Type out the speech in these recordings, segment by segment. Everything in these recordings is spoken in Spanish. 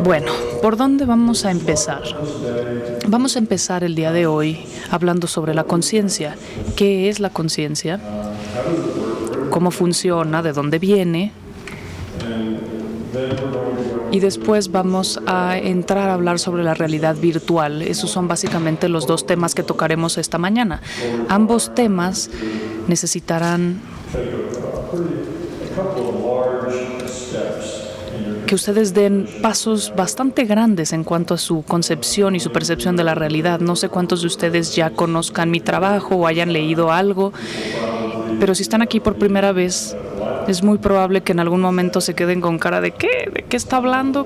Bueno, ¿por dónde vamos a empezar? Vamos a empezar el día de hoy hablando sobre la conciencia. ¿Qué es la conciencia? ¿Cómo funciona? ¿De dónde viene? Y después vamos a entrar a hablar sobre la realidad virtual. Esos son básicamente los dos temas que tocaremos esta mañana. Ambos temas necesitarán que ustedes den pasos bastante grandes en cuanto a su concepción y su percepción de la realidad. No sé cuántos de ustedes ya conozcan mi trabajo o hayan leído algo, pero si están aquí por primera vez, es muy probable que en algún momento se queden con cara de ¿qué? ¿De qué está hablando?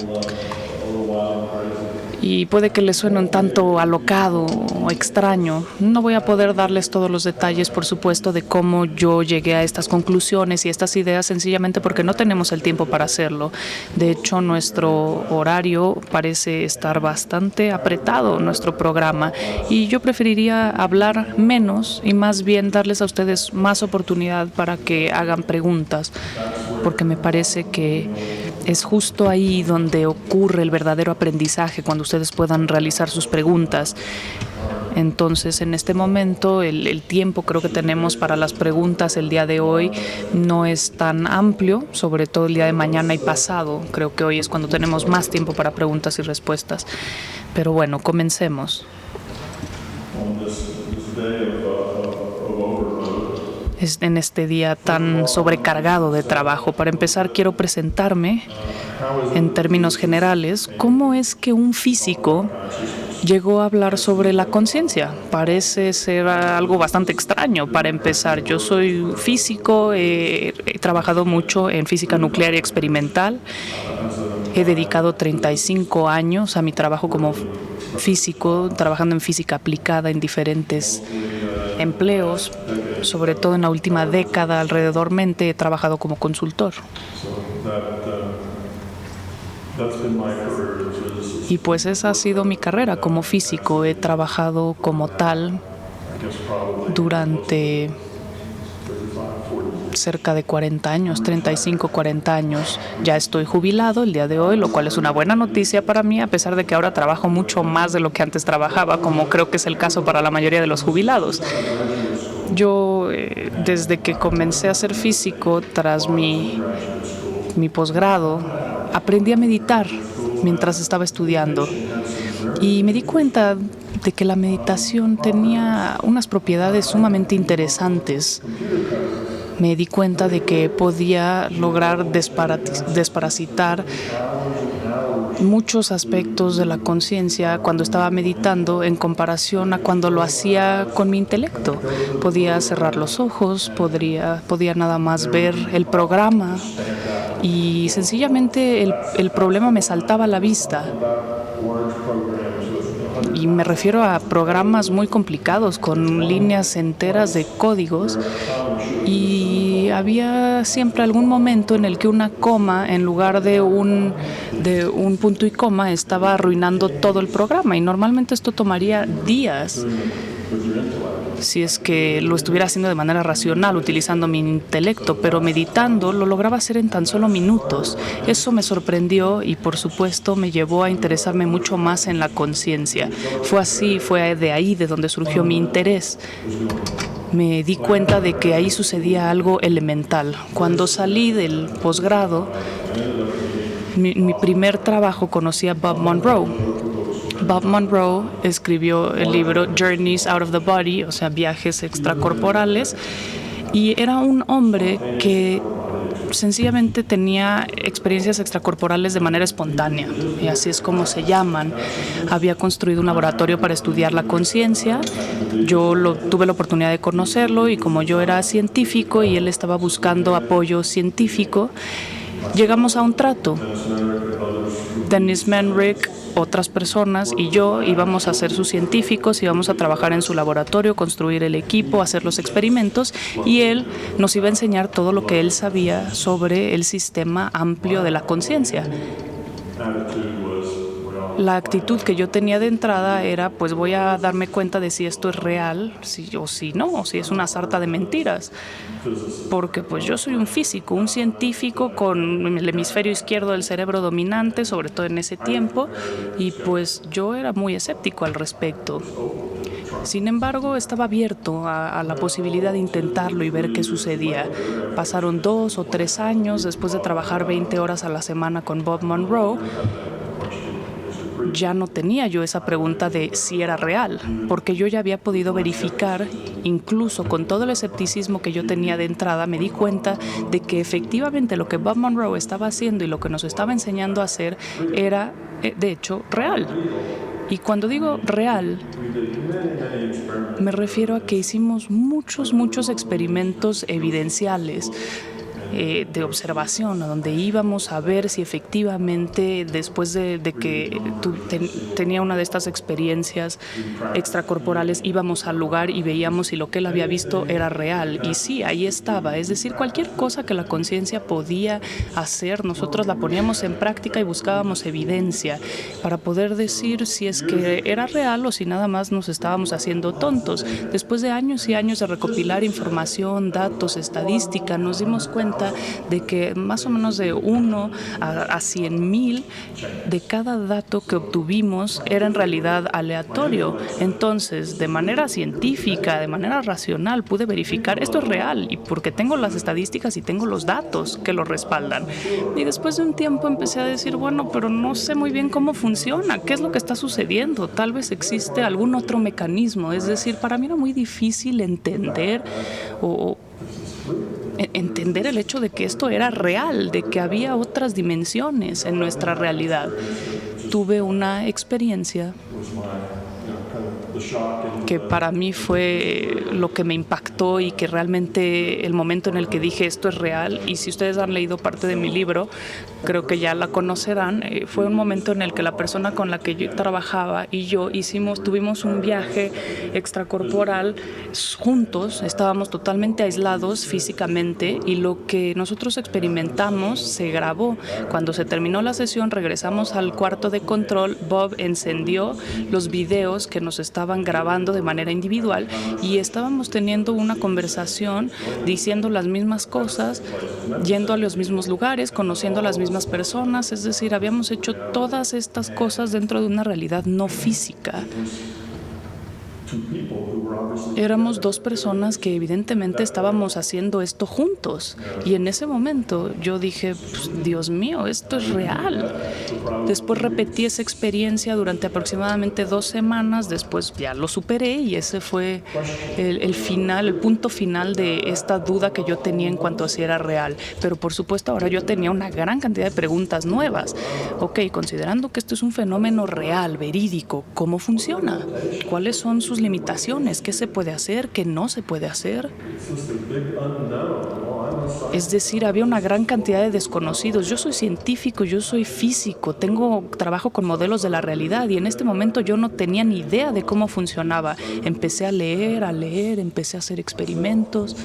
Y puede que les suene un tanto alocado o extraño. No voy a poder darles todos los detalles, por supuesto, de cómo yo llegué a estas conclusiones y estas ideas, sencillamente porque no tenemos el tiempo para hacerlo. De hecho, nuestro horario parece estar bastante apretado, nuestro programa, y yo preferiría hablar menos y más bien darles a ustedes más oportunidad para que hagan preguntas, porque me parece que es justo ahí donde ocurre el verdadero aprendizaje, cuando ustedes puedan realizar sus preguntas. Entonces, en este momento, el tiempo creo que tenemos para las preguntas el día de hoy no es tan amplio, sobre todo el día de mañana y pasado. Creo que hoy es cuando tenemos más tiempo para preguntas y respuestas. Pero bueno, comencemos. En este día tan sobrecargado de trabajo. Para empezar, quiero presentarme en términos generales. ¿Cómo es que un físico llegó a hablar sobre la conciencia? Parece ser algo bastante extraño. Para empezar, yo soy físico, he trabajado mucho en física nuclear y experimental. He dedicado 35 años a mi trabajo como físico, trabajando en física aplicada en diferentes empleos. Sobre todo en la última década, alrededormente, he trabajado como consultor. Y pues esa ha sido mi carrera como físico. He trabajado como tal durante cerca de 40 años, 35, 40 años. Ya estoy jubilado el día de hoy, lo cual es una buena noticia para mí, a pesar de que ahora trabajo mucho más de lo que antes trabajaba, como creo que es el caso para la mayoría de los jubilados. Yo, desde que comencé a ser físico, tras mi posgrado, aprendí a meditar mientras estaba estudiando. Y me di cuenta de que la meditación tenía unas propiedades sumamente interesantes. Me di cuenta de que podía lograr desparasitar muchos aspectos de la conciencia cuando estaba meditando en comparación a cuando lo hacía con mi intelecto. Podía cerrar los ojos, podía nada más ver el programa y sencillamente el problema me saltaba a la vista. Y me refiero a programas muy complicados con líneas enteras de códigos, y había siempre algún momento en el que una coma en lugar de un punto y coma estaba arruinando todo el programa, y normalmente esto tomaría días si es que lo estuviera haciendo de manera racional, utilizando mi intelecto, pero meditando lo lograba hacer en tan solo minutos. Eso me sorprendió y, por supuesto, me llevó a interesarme mucho más en la conciencia. Fue de ahí de donde surgió mi interés. Me di cuenta de que ahí sucedía algo elemental. Cuando salí del posgrado, mi primer trabajo, conocí a Bob Monroe. Bob Monroe escribió el libro Journeys Out of the Body, o sea, viajes extracorporales, y era un hombre que sencillamente tenía experiencias extracorporales de manera espontánea, y así es como se llaman. Había construido un laboratorio para estudiar la conciencia. Yo tuve la oportunidad de conocerlo, y como yo era científico y él estaba buscando apoyo científico, llegamos a un trato. Dennis Menrick, otras personas y yo íbamos a ser sus científicos, íbamos a trabajar en su laboratorio, construir el equipo, hacer los experimentos, y él nos iba a enseñar todo lo que él sabía sobre el sistema amplio de la conciencia. La actitud que yo tenía de entrada era, pues voy a darme cuenta de si esto es real, si o si no, o si es una sarta de mentiras. Porque pues yo soy un físico, un científico con el hemisferio izquierdo del cerebro dominante, sobre todo en ese tiempo, y pues yo era muy escéptico al respecto. Sin embargo, estaba abierto a la posibilidad de intentarlo y ver qué sucedía. Pasaron 2 o 3 años después de trabajar 20 horas a la semana con Bob Monroe. Ya no tenía yo esa pregunta de si era real, porque yo ya había podido verificar, incluso con todo el escepticismo que yo tenía de entrada, me di cuenta de que efectivamente lo que Bob Monroe estaba haciendo y lo que nos estaba enseñando a hacer era, de hecho, real. Y cuando digo real, me refiero a que hicimos muchos experimentos evidenciales de observación, a donde íbamos a ver si efectivamente después de que tenía una de estas experiencias extracorporales íbamos al lugar y veíamos si lo que él había visto era real. Y sí, ahí estaba. Es decir, cualquier cosa que la conciencia podía hacer, nosotros la poníamos en práctica y buscábamos evidencia para poder decir si es que era real o si nada más nos estábamos haciendo tontos. Después de años y años de recopilar información, datos, estadística, nos dimos cuenta de que más o menos de 1 a 100,000 de cada dato que obtuvimos era en realidad aleatorio. Entonces, de manera científica, de manera racional, pude verificar esto es real y porque tengo las estadísticas y tengo los datos que lo respaldan. Y después de un tiempo empecé a decir, bueno, pero no sé muy bien cómo funciona, qué es lo que está sucediendo. Tal vez existe algún otro mecanismo. Es decir, para mí era muy difícil entender el hecho de que esto era real, de que había otras dimensiones en nuestra realidad. Tuve una experiencia que para mí fue lo que me impactó y que realmente el momento en el que dije esto es real, y si ustedes han leído parte de mi libro, creo que ya la conocerán, fue un momento en el que la persona con la que yo trabajaba y yo tuvimos un viaje extracorporal juntos, estábamos totalmente aislados físicamente y lo que nosotros experimentamos se grabó. Cuando se terminó la sesión regresamos al cuarto de control, Bob encendió los videos que nos estaban grabando de manera individual y estábamos teniendo una conversación, diciendo las mismas cosas, yendo a los mismos lugares, conociendo a las mismas personas, es decir, habíamos hecho todas estas cosas dentro de una realidad no física. Éramos 2 personas que evidentemente estábamos haciendo esto juntos y en ese momento yo dije, pues, Dios mío, esto es real. Después repetí esa experiencia durante aproximadamente 2 semanas, después ya lo superé y ese fue el punto final de esta duda que yo tenía en cuanto a si era real. Pero por supuesto ahora yo tenía una gran cantidad de preguntas nuevas. Ok, considerando que esto es un fenómeno real, verídico, ¿cómo funciona? ¿Cuáles son sus limitaciones? ¿Qué se puede hacer? ¿Qué no se puede hacer? Es decir, había una gran cantidad de desconocidos. Yo soy científico, yo soy físico, trabajo con modelos de la realidad y en este momento yo no tenía ni idea de cómo funcionaba. Empecé a leer, empecé a hacer experimentos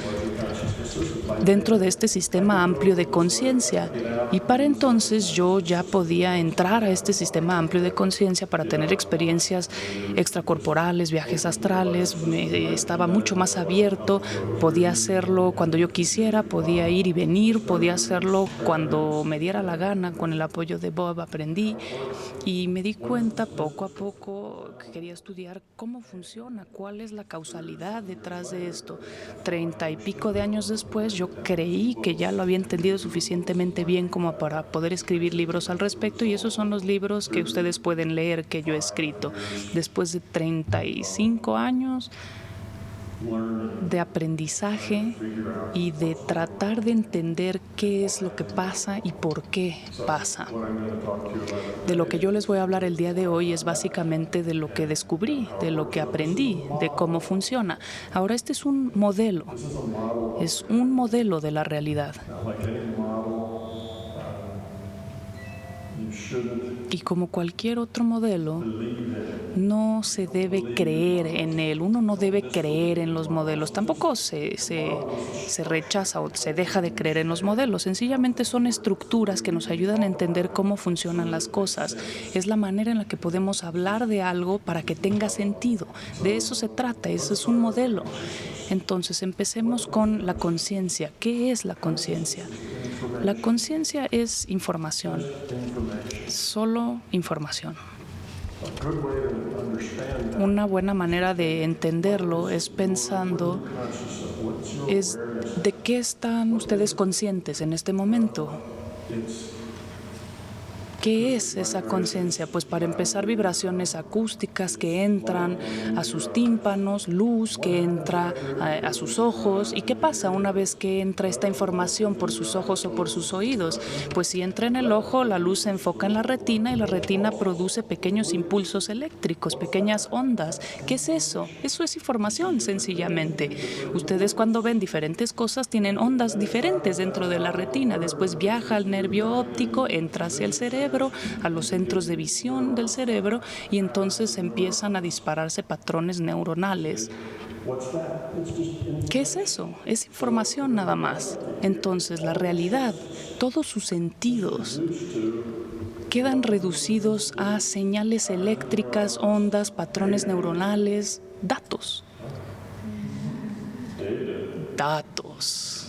dentro de este sistema amplio de conciencia. Y para entonces yo ya podía entrar a este sistema amplio de conciencia para tener experiencias extracorporales, viajes astrales, estaba mucho más abierto, podía hacerlo cuando yo quisiera, podía ir y venir, podía hacerlo cuando me diera la gana, con el apoyo de Bob aprendí y me di cuenta poco a poco que quería estudiar cómo funciona, cuál es la causalidad detrás de esto. 30 y pico de años después yo creí que ya lo había entendido suficientemente bien como para poder escribir libros al respecto y esos son los libros que ustedes pueden leer que yo he escrito. Después de 35 años de aprendizaje y de tratar de entender qué es lo que pasa y por qué pasa. De lo que yo les voy a hablar el día de hoy es básicamente de lo que descubrí, de lo que aprendí, de cómo funciona. Ahora, este es un modelo de la realidad. Y como cualquier otro modelo, no se debe creer en él. Uno no debe creer en los modelos. Tampoco se rechaza o se deja de creer en los modelos. Sencillamente son estructuras que nos ayudan a entender cómo funcionan las cosas. Es la manera en la que podemos hablar de algo para que tenga sentido. De eso se trata. Eso es un modelo. Entonces, empecemos con la conciencia. ¿Qué es la conciencia? La conciencia es información. Solo información. Una buena manera de entenderlo es pensando de qué están ustedes conscientes en este momento. ¿Qué es esa conciencia? Pues para empezar, vibraciones acústicas que entran a sus tímpanos, luz que entra a sus ojos. ¿Y qué pasa una vez que entra esta información por sus ojos o por sus oídos? Pues si entra en el ojo, la luz se enfoca en la retina y la retina produce pequeños impulsos eléctricos, pequeñas ondas. ¿Qué es eso? Eso es información, sencillamente. Ustedes cuando ven diferentes cosas tienen ondas diferentes dentro de la retina. Después viaja al nervio óptico, entra hacia el cerebro, a los centros de visión del cerebro, y entonces empiezan a dispararse patrones neuronales. ¿Qué es eso? Es información nada más. Entonces la realidad, todos sus sentidos quedan reducidos a señales eléctricas, ondas, patrones neuronales, datos. Datos.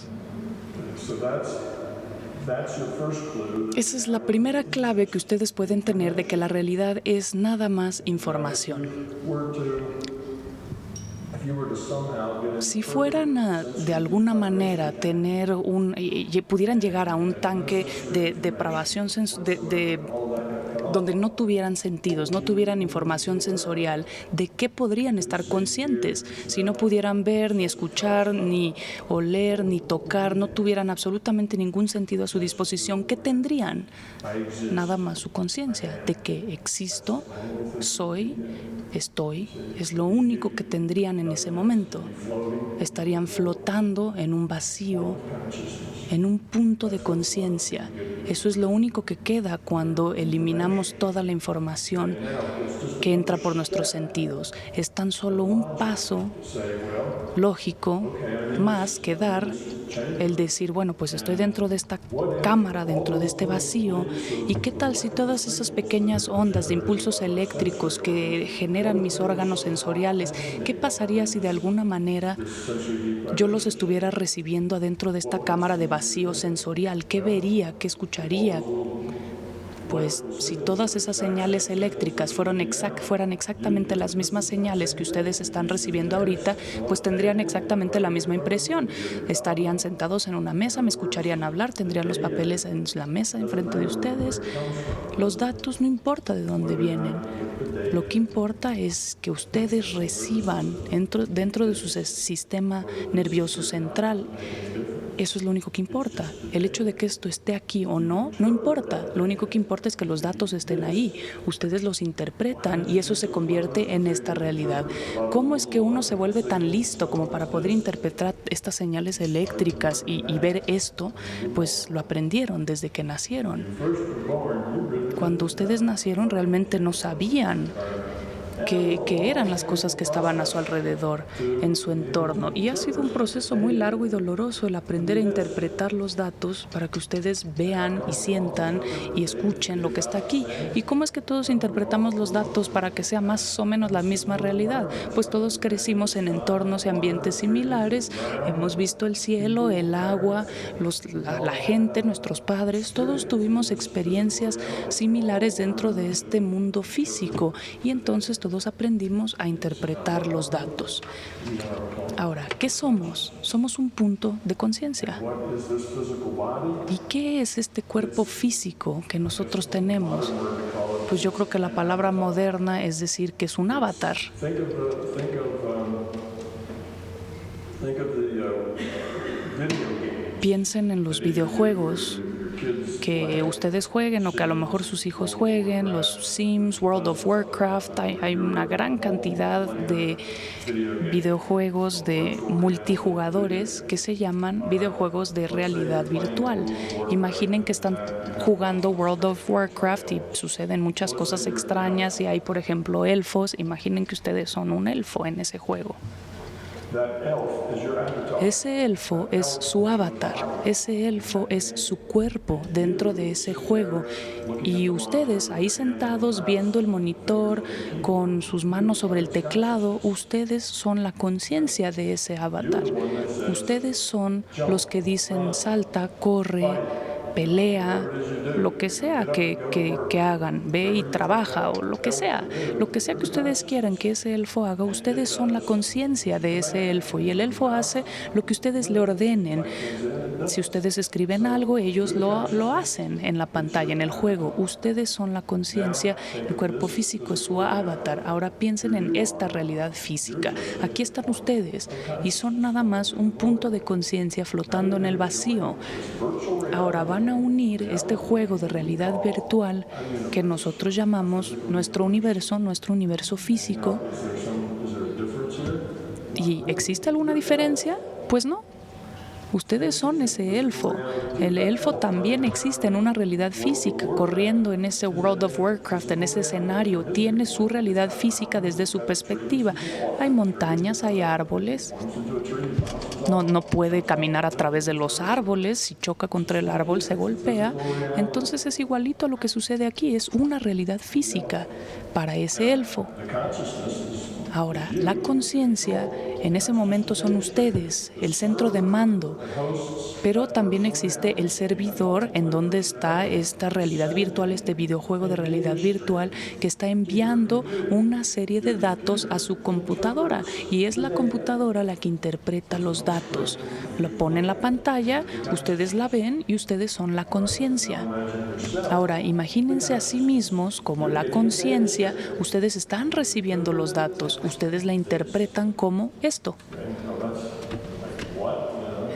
Esa es la primera clave que ustedes pueden tener de que la realidad es nada más información. Si fueran de alguna manera tener pudieran llegar a un tanque de depravación donde no tuvieran sentidos, no tuvieran información sensorial, ¿de qué podrían estar conscientes? Si no pudieran ver, ni escuchar, ni oler, ni tocar, no tuvieran absolutamente ningún sentido a su disposición, ¿qué tendrían? Nada más su conciencia de que existo, soy, estoy, es lo único que tendrían en ese momento. Estarían flotando en un vacío, en un punto de conciencia. Eso es lo único que queda cuando eliminamos toda la información que entra por nuestros sentidos. Es tan solo un paso lógico más que dar el decir, bueno, pues estoy dentro de esta cámara, dentro de este vacío, y qué tal si todas esas pequeñas ondas de impulsos eléctricos que generan mis órganos sensoriales, qué pasaría si de alguna manera yo los estuviera recibiendo adentro de esta cámara de vacío sensorial? ¿Qué vería? ¿Qué escucharía? Pues si todas esas señales eléctricas fueran exactamente las mismas señales que ustedes están recibiendo ahorita, pues tendrían exactamente la misma impresión. Estarían sentados en una mesa, me escucharían hablar, tendrían los papeles en la mesa enfrente de ustedes. Los datos no importa de dónde vienen. Lo que importa es que ustedes reciban dentro de su sistema nervioso central. Eso es lo único que importa. El hecho de que esto esté aquí o no, no importa. Lo único que importa es que los datos estén ahí. Ustedes los interpretan y eso se convierte en esta realidad. ¿Cómo es que uno se vuelve tan listo como para poder interpretar estas señales eléctricas y ver esto? Pues lo aprendieron desde que nacieron. Cuando ustedes nacieron realmente no sabían qué eran las cosas que estaban a su alrededor, en su entorno. Y ha sido un proceso muy largo y doloroso el aprender a interpretar los datos para que ustedes vean y sientan y escuchen lo que está aquí. ¿Y cómo es que todos interpretamos los datos para que sea más o menos la misma realidad? Pues todos crecimos en entornos y ambientes similares, hemos visto el cielo, el agua, la gente, nuestros padres, todos tuvimos experiencias similares dentro de este mundo físico y entonces todos aprendimos a interpretar los datos. Ahora, ¿qué somos? Somos un punto de conciencia. ¿Y qué es este cuerpo físico que nosotros tenemos? Pues yo creo que la palabra moderna es decir que es un avatar. Piensen en los videojuegos que ustedes jueguen o que a lo mejor sus hijos jueguen, los Sims, World of Warcraft. Hay una gran cantidad de videojuegos de multijugadores que se llaman videojuegos de realidad virtual. Imaginen que están jugando World of Warcraft y suceden muchas cosas extrañas y hay, por ejemplo, elfos. Imaginen que ustedes son un elfo en ese juego. Ese elfo es su avatar, ese elfo es su cuerpo dentro de ese juego. Y ustedes ahí sentados viendo el monitor con sus manos sobre el teclado, ustedes son la conciencia de ese avatar. Ustedes son los que dicen salta, corre, pelea, lo que sea que hagan, ve y trabaja o lo que sea que ustedes quieran que ese elfo haga, ustedes son la conciencia de ese elfo y el elfo hace lo que ustedes le ordenen. Si ustedes escriben algo, ellos lo hacen en la pantalla, en el juego. Ustedes son la conciencia, el cuerpo físico es su avatar. Ahora piensen en esta realidad física. Aquí están ustedes y son nada más un punto de conciencia flotando en el vacío. Ahora van a unir este juego de realidad virtual que nosotros llamamos nuestro universo físico. ¿Y existe alguna diferencia? Pues no. Ustedes son ese elfo. El elfo también existe en una realidad física, corriendo en ese World of Warcraft, en ese escenario. Tiene su realidad física desde su perspectiva. Hay montañas, hay árboles. No puede caminar a través de los árboles. Si choca contra el árbol, se golpea. Entonces es igualito a lo que sucede aquí. Es una realidad física para ese elfo. Ahora, la conciencia en ese momento son ustedes, el centro de mando, pero también existe el servidor en donde está esta realidad virtual, este videojuego de realidad virtual que está enviando una serie de datos a su computadora y es la computadora la que interpreta los datos. Lo pone en la pantalla, ustedes la ven y ustedes son la conciencia. Ahora, imagínense a sí mismos como la conciencia, ustedes están recibiendo los datos. Ustedes la interpretan como esto.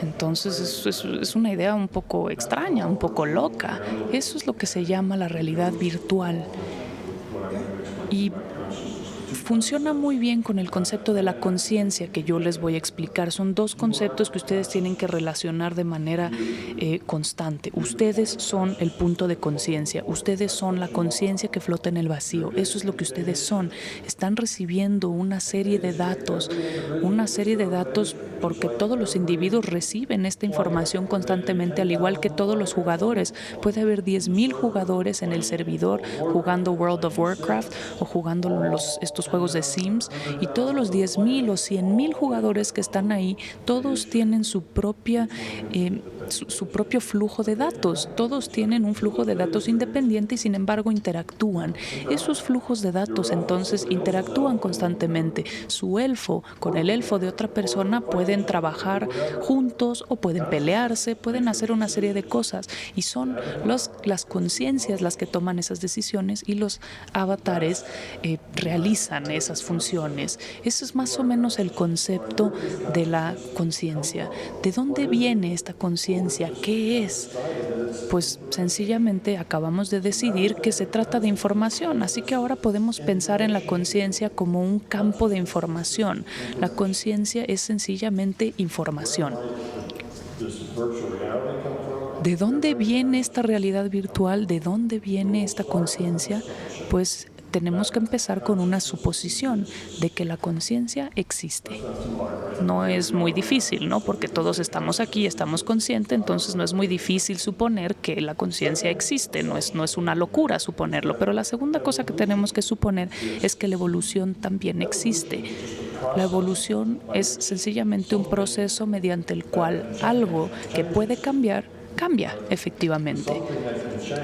Entonces es una idea un poco extraña, un poco loca. Eso es lo que se llama la realidad virtual. Y funciona muy bien con el concepto de la conciencia que yo les voy a explicar. Son dos conceptos que ustedes tienen que relacionar de manera constante. Ustedes son el punto de conciencia. Ustedes son la conciencia que flota en el vacío. Eso es lo que ustedes son. Están recibiendo una serie de datos porque todos los individuos reciben esta información constantemente, al igual que todos los jugadores. Puede haber 10,000 jugadores en el servidor jugando World of Warcraft o jugando estos juegos de Sims, y todos los 10,000 o 100,000 jugadores que están ahí, todos tienen su propio flujo de datos. Todos tienen un flujo de datos independiente y sin embargo interactúan. Esos flujos de datos entonces interactúan constantemente. Su elfo con el elfo de otra persona pueden trabajar juntos o pueden pelearse, pueden hacer una serie de cosas y son las conciencias las que toman esas decisiones y los avatares realizan esas funciones. Ese es más o menos el concepto de la conciencia. ¿De dónde viene esta conciencia? ¿Qué es? Pues sencillamente acabamos de decidir que se trata de información, así que ahora podemos pensar en la conciencia como un campo de información. La conciencia es sencillamente información. ¿De dónde viene esta realidad virtual? ¿De dónde viene esta conciencia? Pues tenemos que empezar con una suposición de que la conciencia existe. No es muy difícil, ¿no? Porque todos estamos aquí, estamos conscientes, entonces no es muy difícil suponer que la conciencia existe, no es una locura suponerlo. Pero la segunda cosa que tenemos que suponer es que la evolución también existe. La evolución es sencillamente un proceso mediante el cual algo que puede cambiar, cambia efectivamente.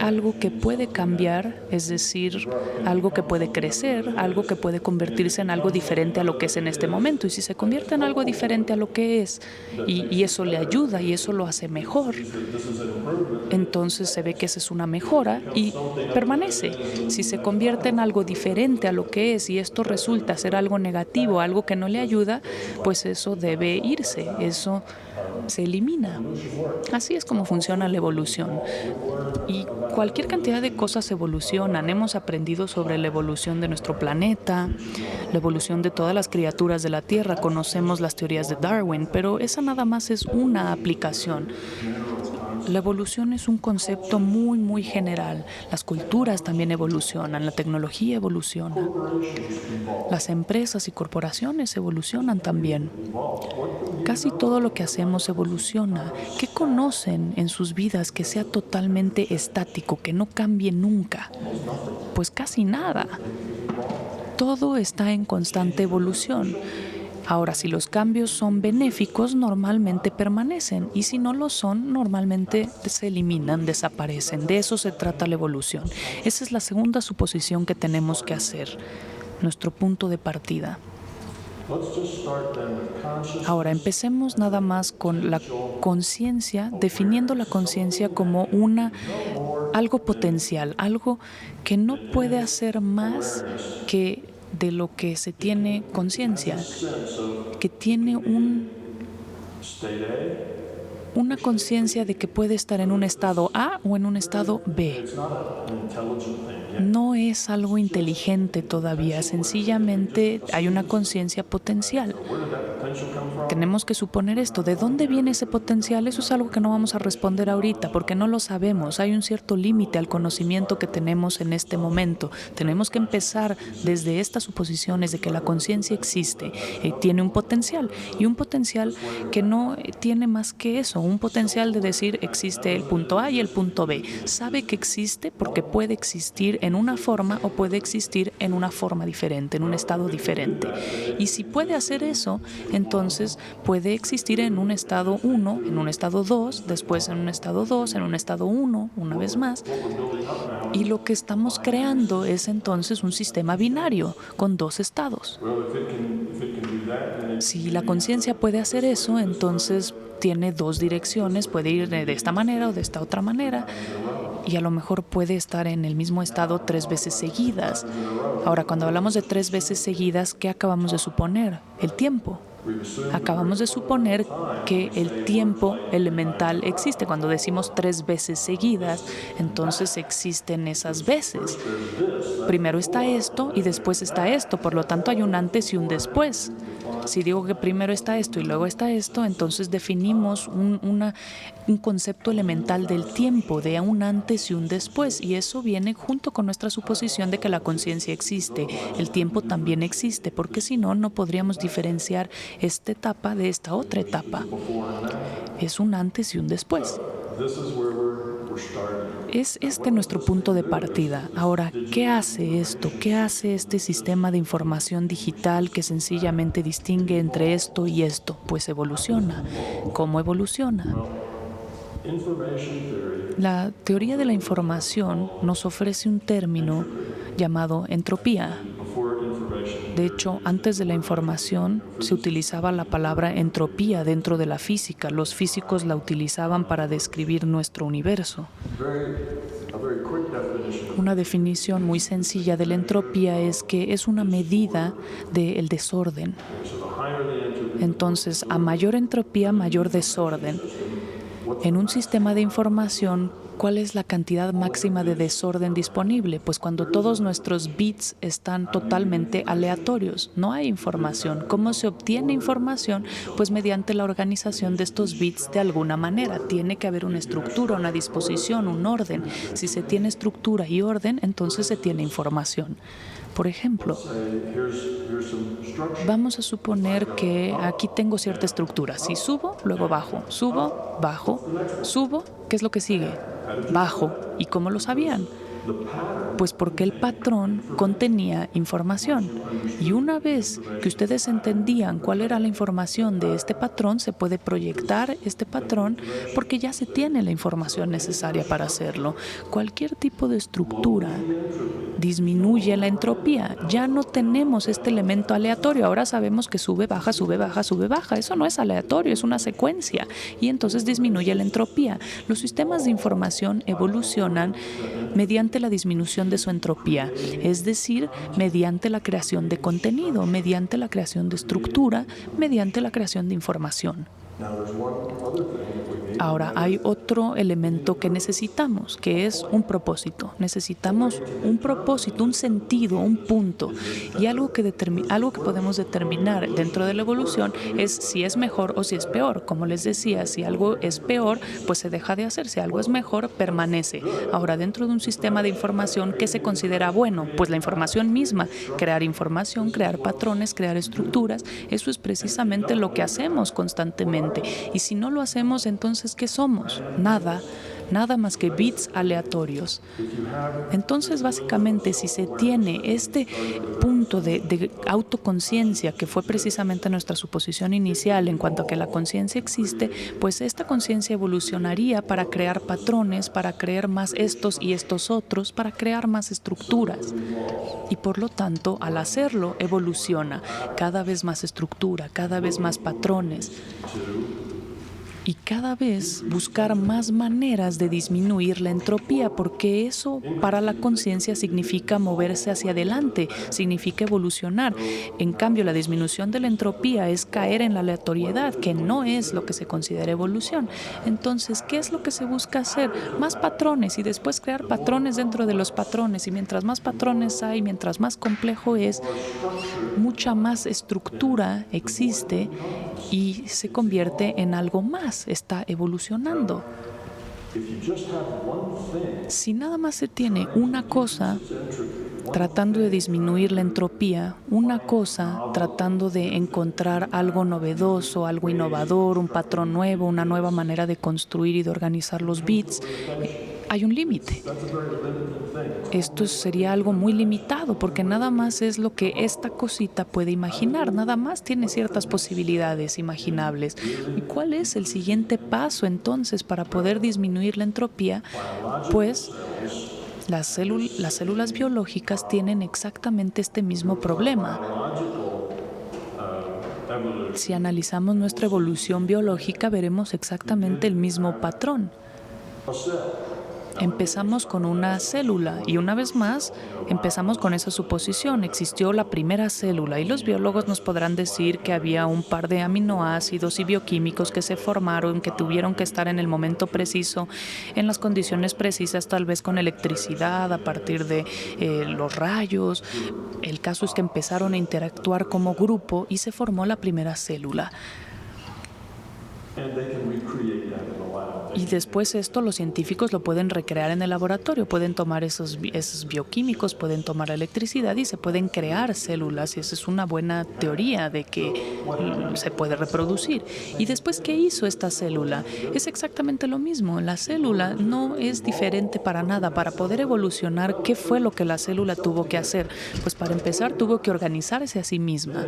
algo que puede cambiar, es decir, algo que puede crecer, algo que puede convertirse en algo diferente a lo que es en este momento. Y si se convierte en algo diferente a lo que es, y eso le ayuda y eso lo hace mejor, entonces se ve que esa es una mejora y permanece. Si se convierte en algo diferente a lo que es y esto resulta ser algo negativo, algo que no le ayuda, pues eso debe irse, eso se elimina. Así es como funciona la evolución. Y cualquier cantidad de cosas evolucionan. Hemos aprendido sobre la evolución de nuestro planeta, la evolución de todas las criaturas de la Tierra. Conocemos las teorías de Darwin, pero esa nada más es una aplicación. La evolución es un concepto muy, muy general. Las culturas también evolucionan, la tecnología evoluciona. Las empresas y corporaciones evolucionan también. Casi todo lo que hacemos evoluciona. ¿Qué conocen en sus vidas que sea totalmente estático, que no cambie nunca? Pues casi nada. Todo está en constante evolución. Ahora, si los cambios son benéficos, normalmente permanecen, y si no lo son, normalmente se eliminan, desaparecen. De eso se trata la evolución. Esa es la segunda suposición que tenemos que hacer, nuestro punto de partida. Ahora, empecemos nada más con la conciencia, definiendo la conciencia como algo potencial, algo que no puede hacer más que de lo que se tiene conciencia, que tiene una conciencia de que puede estar en un estado A o en un estado B. No es algo inteligente todavía, sencillamente hay una conciencia potencial. Tenemos que suponer esto. ¿De dónde viene ese potencial? Eso es algo que no vamos a responder ahorita porque no lo sabemos. Hay un cierto límite al conocimiento que tenemos en este momento. Tenemos que empezar desde estas suposiciones de que la conciencia existe, tiene un potencial, y un potencial que no tiene más que eso, un potencial de decir existe el punto A y el punto B. Sabe que existe porque puede existir en una forma o puede existir en una forma diferente, en un estado diferente. Y si puede hacer eso, entonces puede existir en un estado 1, en un estado 2, después en un estado 2, en un estado 1, una vez más. Y lo que estamos creando es entonces un sistema binario con dos estados. Si la conciencia puede hacer eso, entonces tiene dos direcciones, puede ir de esta manera o de esta otra manera, y a lo mejor puede estar en el mismo estado 3 veces seguidas. Ahora, cuando hablamos de 3 veces seguidas, ¿qué acabamos de suponer? El tiempo. Acabamos de suponer que el tiempo elemental existe. Cuando decimos 3 veces seguidas, entonces existen esas veces. Primero está esto y después está esto, por lo tanto hay un antes y un después. Si digo que primero está esto y luego está esto, entonces definimos un concepto elemental del tiempo, de un antes y un después, y eso viene junto con nuestra suposición de que la conciencia existe. El tiempo también existe, porque si no, no podríamos diferenciar esta etapa de esta otra etapa. Es un antes y un después. Es este nuestro punto de partida. Ahora, ¿qué hace esto? ¿Qué hace este sistema de información digital que sencillamente distingue entre esto y esto? Pues evoluciona. ¿Cómo evoluciona? La teoría de la información nos ofrece un término llamado entropía. De hecho, antes de la información se utilizaba la palabra entropía dentro de la física. Los físicos la utilizaban para describir nuestro universo. Una definición muy sencilla de la entropía es que es una medida del desorden. Entonces, a mayor entropía, mayor desorden. En un sistema de información, ¿cuál es la cantidad máxima de desorden disponible? Pues cuando todos nuestros bits están totalmente aleatorios, no hay información. ¿Cómo se obtiene información? Pues mediante la organización de estos bits de alguna manera. Tiene que haber una estructura, una disposición, un orden. Si se tiene estructura y orden, entonces se tiene información. Por ejemplo, vamos a suponer que aquí tengo cierta estructura. Si subo, luego bajo. Subo, bajo. Subo, ¿qué es lo que sigue? Bajo. ¿Y cómo lo sabían? Pues porque el patrón contenía información. Y una vez que ustedes entendían cuál era la información de este patrón, se puede proyectar este patrón porque ya se tiene la información necesaria para hacerlo. Cualquier tipo de estructura disminuye la entropía. Ya no tenemos este elemento aleatorio. Ahora sabemos que sube, baja, sube, baja, sube, baja. Eso no es aleatorio, es una secuencia. Y entonces disminuye la entropía. Los sistemas de información evolucionan mediante la disminución de su entropía, es decir, mediante la creación de contenido, mediante la creación de estructura, mediante la creación de información. Ahora, hay otro elemento que necesitamos, que es un propósito. Necesitamos un propósito, un sentido, un punto. Y algo que podemos determinar dentro de la evolución es si es mejor o si es peor. Como les decía, si algo es peor, pues se deja de hacer. Si algo es mejor, permanece. Ahora, dentro de un sistema de información, ¿qué se considera bueno? Pues la información misma. Crear información, crear patrones, crear estructuras. Eso es precisamente lo que hacemos constantemente. Y si no lo hacemos, entonces, ¿qué somos? Nada más que bits aleatorios. Entonces, básicamente, si se tiene este punto de autoconciencia, que fue precisamente nuestra suposición inicial en cuanto a que la conciencia existe, pues esta conciencia evolucionaría para crear patrones, para crear más estos y estos otros, para crear más estructuras. Y por lo tanto, al hacerlo, evoluciona cada vez más estructura, cada vez más patrones. Y cada vez buscar más maneras de disminuir la entropía, porque eso para la conciencia significa moverse hacia adelante, significa evolucionar. En cambio, la disminución de la entropía es caer en la aleatoriedad, que no es lo que se considera evolución. Entonces, ¿qué es lo que se busca hacer? Más patrones y después crear patrones dentro de los patrones. Y mientras más patrones hay, mientras más complejo es, mucha más estructura existe y se convierte en algo más. Está evolucionando. Si nada más se tiene una cosa tratando de disminuir la entropía, una cosa tratando de encontrar algo novedoso, algo innovador, un patrón nuevo, una nueva manera de construir y de organizar los bits, hay un límite. Esto sería algo muy limitado porque nada más es lo que esta cosita puede imaginar, nada más tiene ciertas posibilidades imaginables. ¿Y cuál es el siguiente paso entonces para poder disminuir la entropía? Pues las células biológicas tienen exactamente este mismo problema. Si analizamos nuestra evolución biológica, veremos exactamente el mismo patrón. Empezamos con una célula y una vez más empezamos con esa suposición. Existió la primera célula y los biólogos nos podrán decir que había un par de aminoácidos y bioquímicos que se formaron, que tuvieron que estar en el momento preciso, en las condiciones precisas, tal vez con electricidad a partir de los rayos. El caso es que empezaron a interactuar como grupo y se formó la primera célula. Y después esto los científicos lo pueden recrear en el laboratorio, pueden tomar esos bioquímicos, pueden tomar electricidad y se pueden crear células, y esa es una buena teoría de que se puede reproducir. Y después, ¿qué hizo esta célula? Es exactamente lo mismo, la célula no es diferente para nada. Para poder evolucionar, ¿qué fue lo que la célula tuvo que hacer? Pues para empezar tuvo que organizarse a sí misma.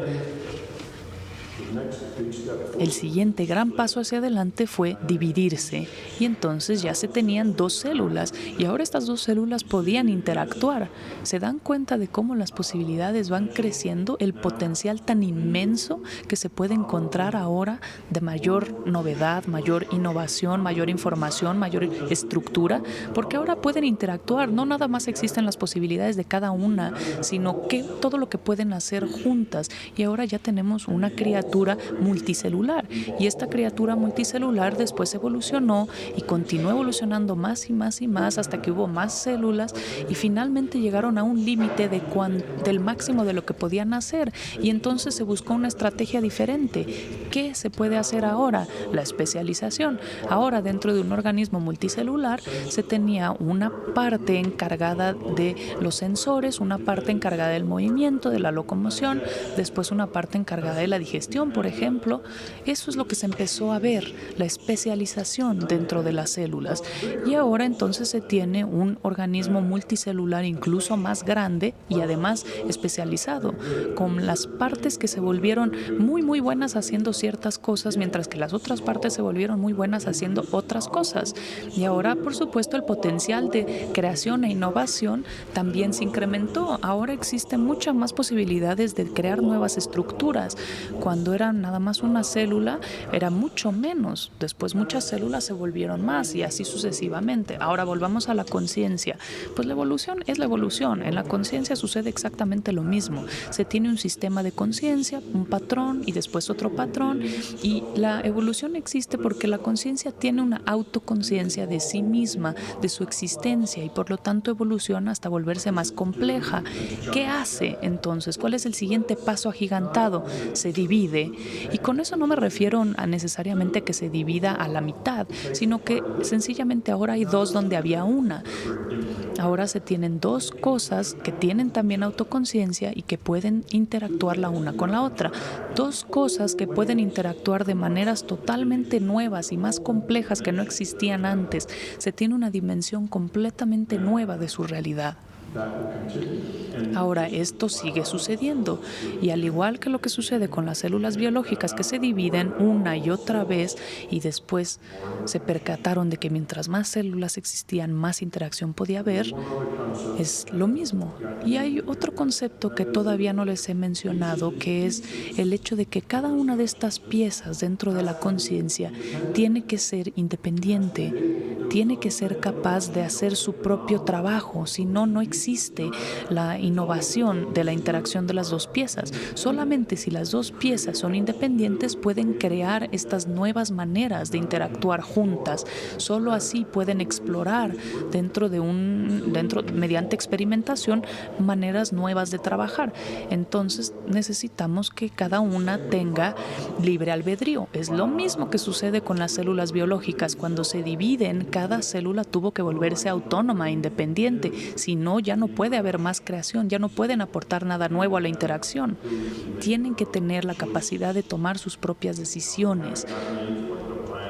El siguiente gran paso hacia adelante fue dividirse y entonces ya se tenían dos células y ahora estas dos células podían interactuar. ¿Se dan cuenta de cómo las posibilidades van creciendo? El potencial tan inmenso que se puede encontrar ahora de mayor novedad, mayor innovación, mayor información, mayor estructura, porque ahora pueden interactuar. No nada más existen las posibilidades de cada una, sino que todo lo que pueden hacer juntas. Y ahora ya tenemos una criatura multicelular y esta criatura multicelular después evolucionó y continuó evolucionando más y más y más hasta que hubo más células y finalmente llegaron a un límite del máximo de lo que podían hacer y entonces se buscó una estrategia diferente. ¿Qué se puede hacer ahora? La especialización. Ahora dentro de un organismo multicelular se tenía una parte encargada de los sensores, una parte encargada del movimiento, de la locomoción, después una parte encargada de la digestión, por ejemplo, Eso es lo que se empezó a ver, la especialización dentro de las células. Y ahora entonces se tiene un organismo multicelular incluso más grande y además especializado, con las partes que se volvieron muy buenas haciendo ciertas cosas, mientras que las otras partes se volvieron muy buenas haciendo otras cosas. Y ahora, por supuesto, el potencial de creación e innovación también se incrementó. Ahora existen muchas más posibilidades de crear nuevas estructuras. Cuando era nada más una célula, era mucho menos. Después muchas células se volvieron más y así sucesivamente. Ahora volvamos a la conciencia. Pues la evolución es la evolución. En la conciencia sucede exactamente lo mismo. Se tiene un sistema de conciencia, un patrón y después otro patrón. Y la evolución existe porque la conciencia tiene una autoconciencia de sí misma, de su existencia, y por lo tanto evoluciona hasta volverse más compleja. ¿Qué hace entonces? ¿Cuál es el siguiente paso agigantado? Se divide. Y con eso no me refiero a necesariamente que se divida a la mitad, sino que sencillamente ahora hay dos donde había una. Ahora se tienen dos cosas que tienen también autoconciencia y que pueden interactuar la una con la otra. Dos cosas que pueden interactuar de maneras totalmente nuevas y más complejas que no existían antes. Se tiene una dimensión completamente nueva de su realidad. Ahora, esto sigue sucediendo y al igual que lo que sucede con las células biológicas que se dividen una y otra vez y después se percataron de que mientras más células existían, más interacción podía haber, es lo mismo. Y hay otro concepto que todavía no les he mencionado, que es el hecho de que cada una de estas piezas dentro de la conciencia tiene que ser independiente, tiene que ser capaz de hacer su propio trabajo, si no, no existe la innovación de la interacción de las dos piezas. Solamente si las dos piezas son independientes pueden crear estas nuevas maneras de interactuar juntas. Solo así pueden explorar mediante experimentación maneras nuevas de trabajar. Entonces necesitamos que cada una tenga libre albedrío. Es lo mismo que sucede con las células biológicas. Cuando se dividen, cada célula tuvo que volverse autónoma, independiente. Si no, ya no puede haber más creación, ya no pueden aportar nada nuevo a la interacción. Tienen que tener la capacidad de tomar sus propias decisiones.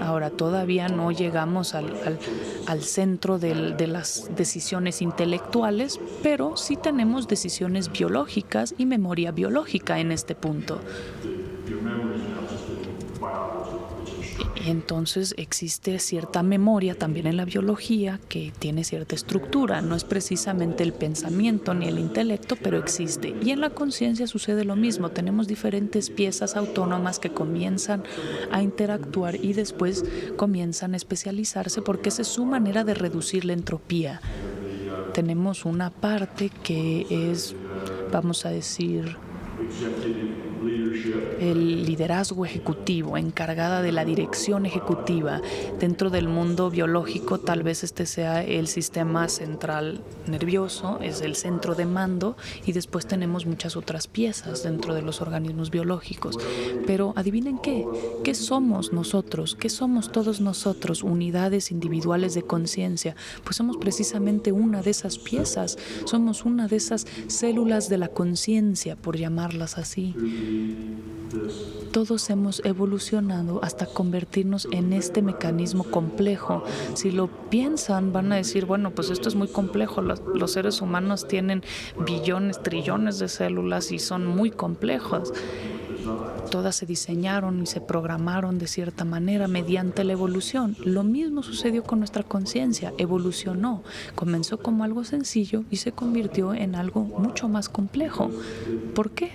Ahora, todavía no llegamos al centro de las decisiones intelectuales, pero sí tenemos decisiones biológicas y memoria biológica en este punto. Y entonces existe cierta memoria también en la biología que tiene cierta estructura. No es precisamente el pensamiento ni el intelecto, pero existe. Y en la conciencia sucede lo mismo. Tenemos diferentes piezas autónomas que comienzan a interactuar y después comienzan a especializarse porque esa es su manera de reducir la entropía. Tenemos una parte que es, vamos a decir, el liderazgo ejecutivo, encargada de la dirección ejecutiva. Dentro del mundo biológico, tal vez este sea el sistema central nervioso, es el centro de mando, y después tenemos muchas otras piezas dentro de los organismos biológicos. Pero adivinen ¿qué somos nosotros? ¿Qué somos todos nosotros? Unidades individuales de conciencia. Pues somos precisamente una de esas piezas, somos una de esas células de la conciencia, por llamarlas así. Todos hemos evolucionado hasta convertirnos en este mecanismo complejo. Si lo piensan, van a decir, bueno, pues esto es muy complejo. Los seres humanos tienen billones, trillones de células y son muy complejos. Todas se diseñaron y se programaron de cierta manera mediante la evolución. Lo mismo sucedió con nuestra conciencia. Evolucionó. Comenzó como algo sencillo y se convirtió en algo mucho más complejo. ¿Por qué?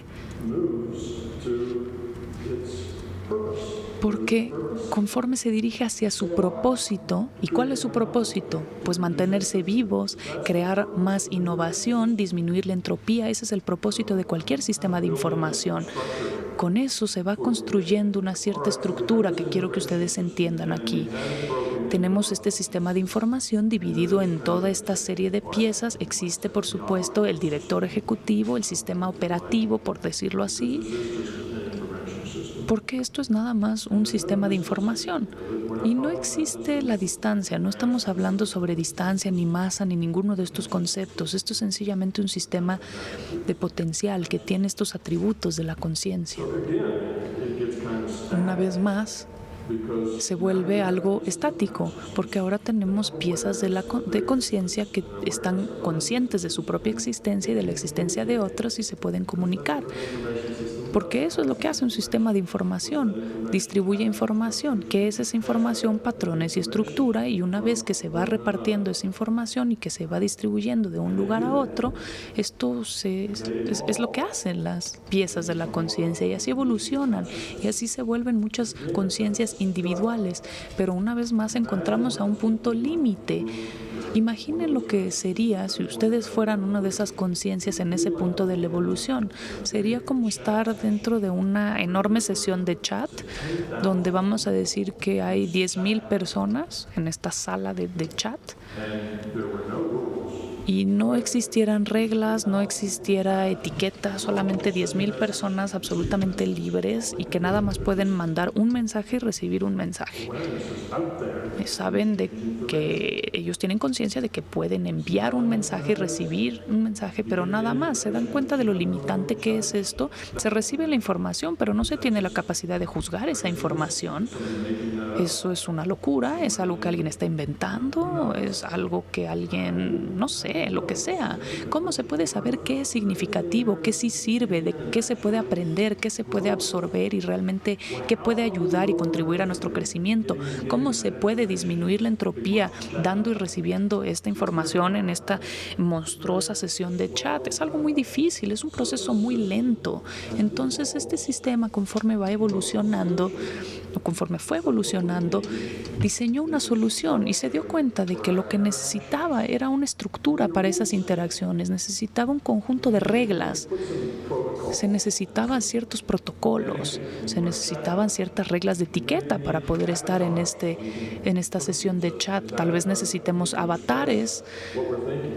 Porque conforme se dirige hacia su propósito, ¿y cuál es su propósito? Pues mantenerse vivos, crear más innovación, disminuir la entropía. Ese es el propósito de cualquier sistema de información. Con eso se va construyendo una cierta estructura que quiero que ustedes entiendan aquí. Tenemos este sistema de información dividido en toda esta serie de piezas. Existe, por supuesto, el director ejecutivo, el sistema operativo, por decirlo así, porque esto es nada más un sistema de información y no existe la distancia. No estamos hablando sobre distancia, ni masa, ni ninguno de estos conceptos. Esto es sencillamente un sistema de potencial que tiene estos atributos de la conciencia. una vez más, se vuelve algo estático, porque ahora tenemos piezas de conciencia que están conscientes de su propia existencia y de la existencia de otros y se pueden comunicar. Porque eso es lo que hace un sistema de información. Distribuye información. ¿Qué es esa información? Patrones y estructura. Y una vez que se va repartiendo esa información y que se va distribuyendo de un lugar a otro, esto es lo que hacen las piezas de la conciencia y así evolucionan. Y así se vuelven muchas conciencias individuales. Pero una vez más encontramos a un punto límite. Imaginen lo que sería si ustedes fueran una de esas conciencias en ese punto de la evolución. Sería como estar dentro de una enorme sesión de chat donde vamos a decir que hay 10,000 personas en esta sala de chat y no existieran reglas, no existiera etiqueta, solamente 10,000 personas absolutamente libres y que nada más pueden mandar un mensaje y recibir un mensaje. Saben de que ellos tienen conciencia de que pueden enviar un mensaje y recibir un mensaje, pero nada más. Se dan cuenta de lo limitante que es esto. Se recibe la información, pero no se tiene la capacidad de juzgar esa información. Eso es una locura, es algo que alguien está inventando, es algo que alguien, no sé, lo que sea. ¿Cómo se puede saber qué es significativo, qué sí sirve, de qué se puede aprender, qué se puede absorber y realmente qué puede ayudar y contribuir a nuestro crecimiento? ¿Cómo se puede disminuir la entropía dando y recibiendo esta información en esta monstruosa sesión de chat? Es algo muy difícil, es un proceso muy lento. Entonces, este sistema, conforme va evolucionando, o conforme fue evolucionando, diseñó una solución y se dio cuenta de que lo que necesitaba era una estructura para esas interacciones, necesitaba un conjunto de reglas, se necesitaban ciertos protocolos, se necesitaban ciertas reglas de etiqueta para poder estar en esta sesión de chat. Tal vez necesitemos avatares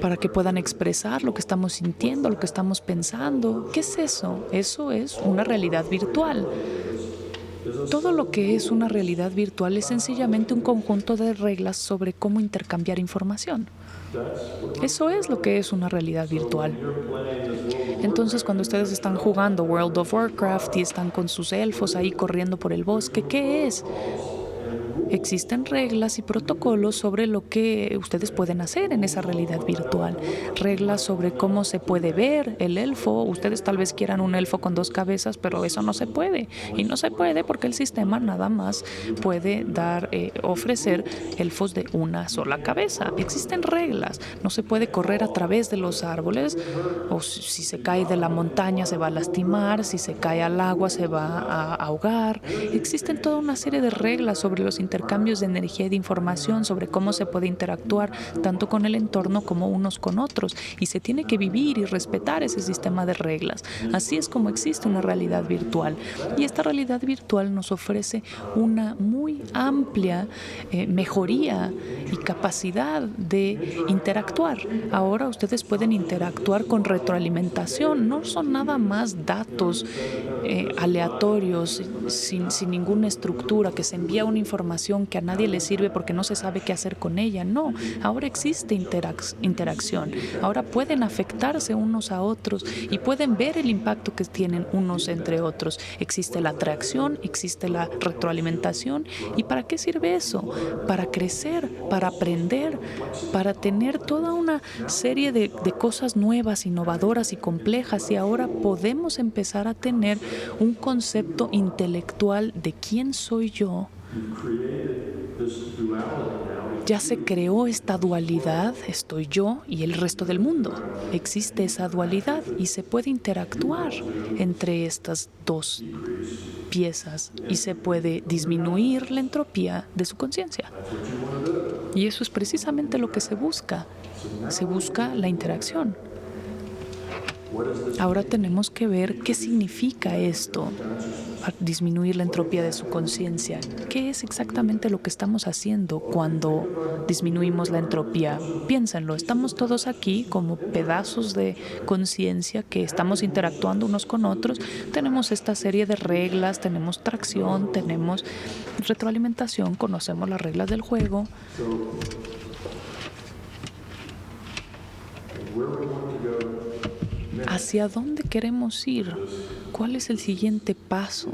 para que puedan expresar lo que estamos sintiendo, lo que estamos pensando. ¿Qué es eso? Eso es una realidad virtual. Todo lo que es una realidad virtual es sencillamente un conjunto de reglas sobre cómo intercambiar información. Eso es lo que es una realidad virtual. Entonces, cuando ustedes están jugando World of Warcraft y están con sus elfos ahí corriendo por el bosque, ¿qué es? Existen reglas y protocolos sobre lo que ustedes pueden hacer en esa realidad virtual. Reglas sobre cómo se puede ver el elfo. Ustedes tal vez quieran un elfo con 2 cabezas, pero eso no se puede. Y no se puede porque el sistema nada más puede ofrecer elfos de una sola cabeza. Existen reglas. No se puede correr a través de los árboles, o si se cae de la montaña se va a lastimar, si se cae al agua se va a ahogar. Existen toda una serie de reglas sobre los intercambios de energía y de información, sobre cómo se puede interactuar tanto con el entorno como unos con otros, y se tiene que vivir y respetar ese sistema de reglas. Así es como existe una realidad virtual, y esta realidad virtual nos ofrece una muy amplia mejoría y capacidad de interactuar. Ahora ustedes pueden interactuar con retroalimentación, no son nada más datos aleatorios sin ninguna estructura, que se envía una información que a nadie le sirve porque no se sabe qué hacer con ella. No, ahora existe interacción. Ahora pueden afectarse unos a otros y pueden ver el impacto que tienen unos entre otros. Existe la atracción, existe la retroalimentación. ¿Y para qué sirve eso? Para crecer, para aprender, para tener toda una serie de cosas nuevas, innovadoras y complejas. Y ahora podemos empezar a tener un concepto intelectual de quién soy yo. Ya se creó esta dualidad, estoy yo y el resto del mundo. Existe esa dualidad y se puede interactuar entre estas dos piezas y se puede disminuir la entropía de su conciencia. Y eso es precisamente lo que se busca. Se busca la interacción. Ahora tenemos que ver qué significa esto, disminuir la entropía de su conciencia. ¿Qué es exactamente lo que estamos haciendo cuando disminuimos la entropía? Piénsenlo, estamos todos aquí como pedazos de conciencia que estamos interactuando unos con otros. Tenemos esta serie de reglas, tenemos tracción, tenemos retroalimentación, conocemos las reglas del juego. ¿Hacia dónde queremos ir? ¿Cuál es el siguiente paso?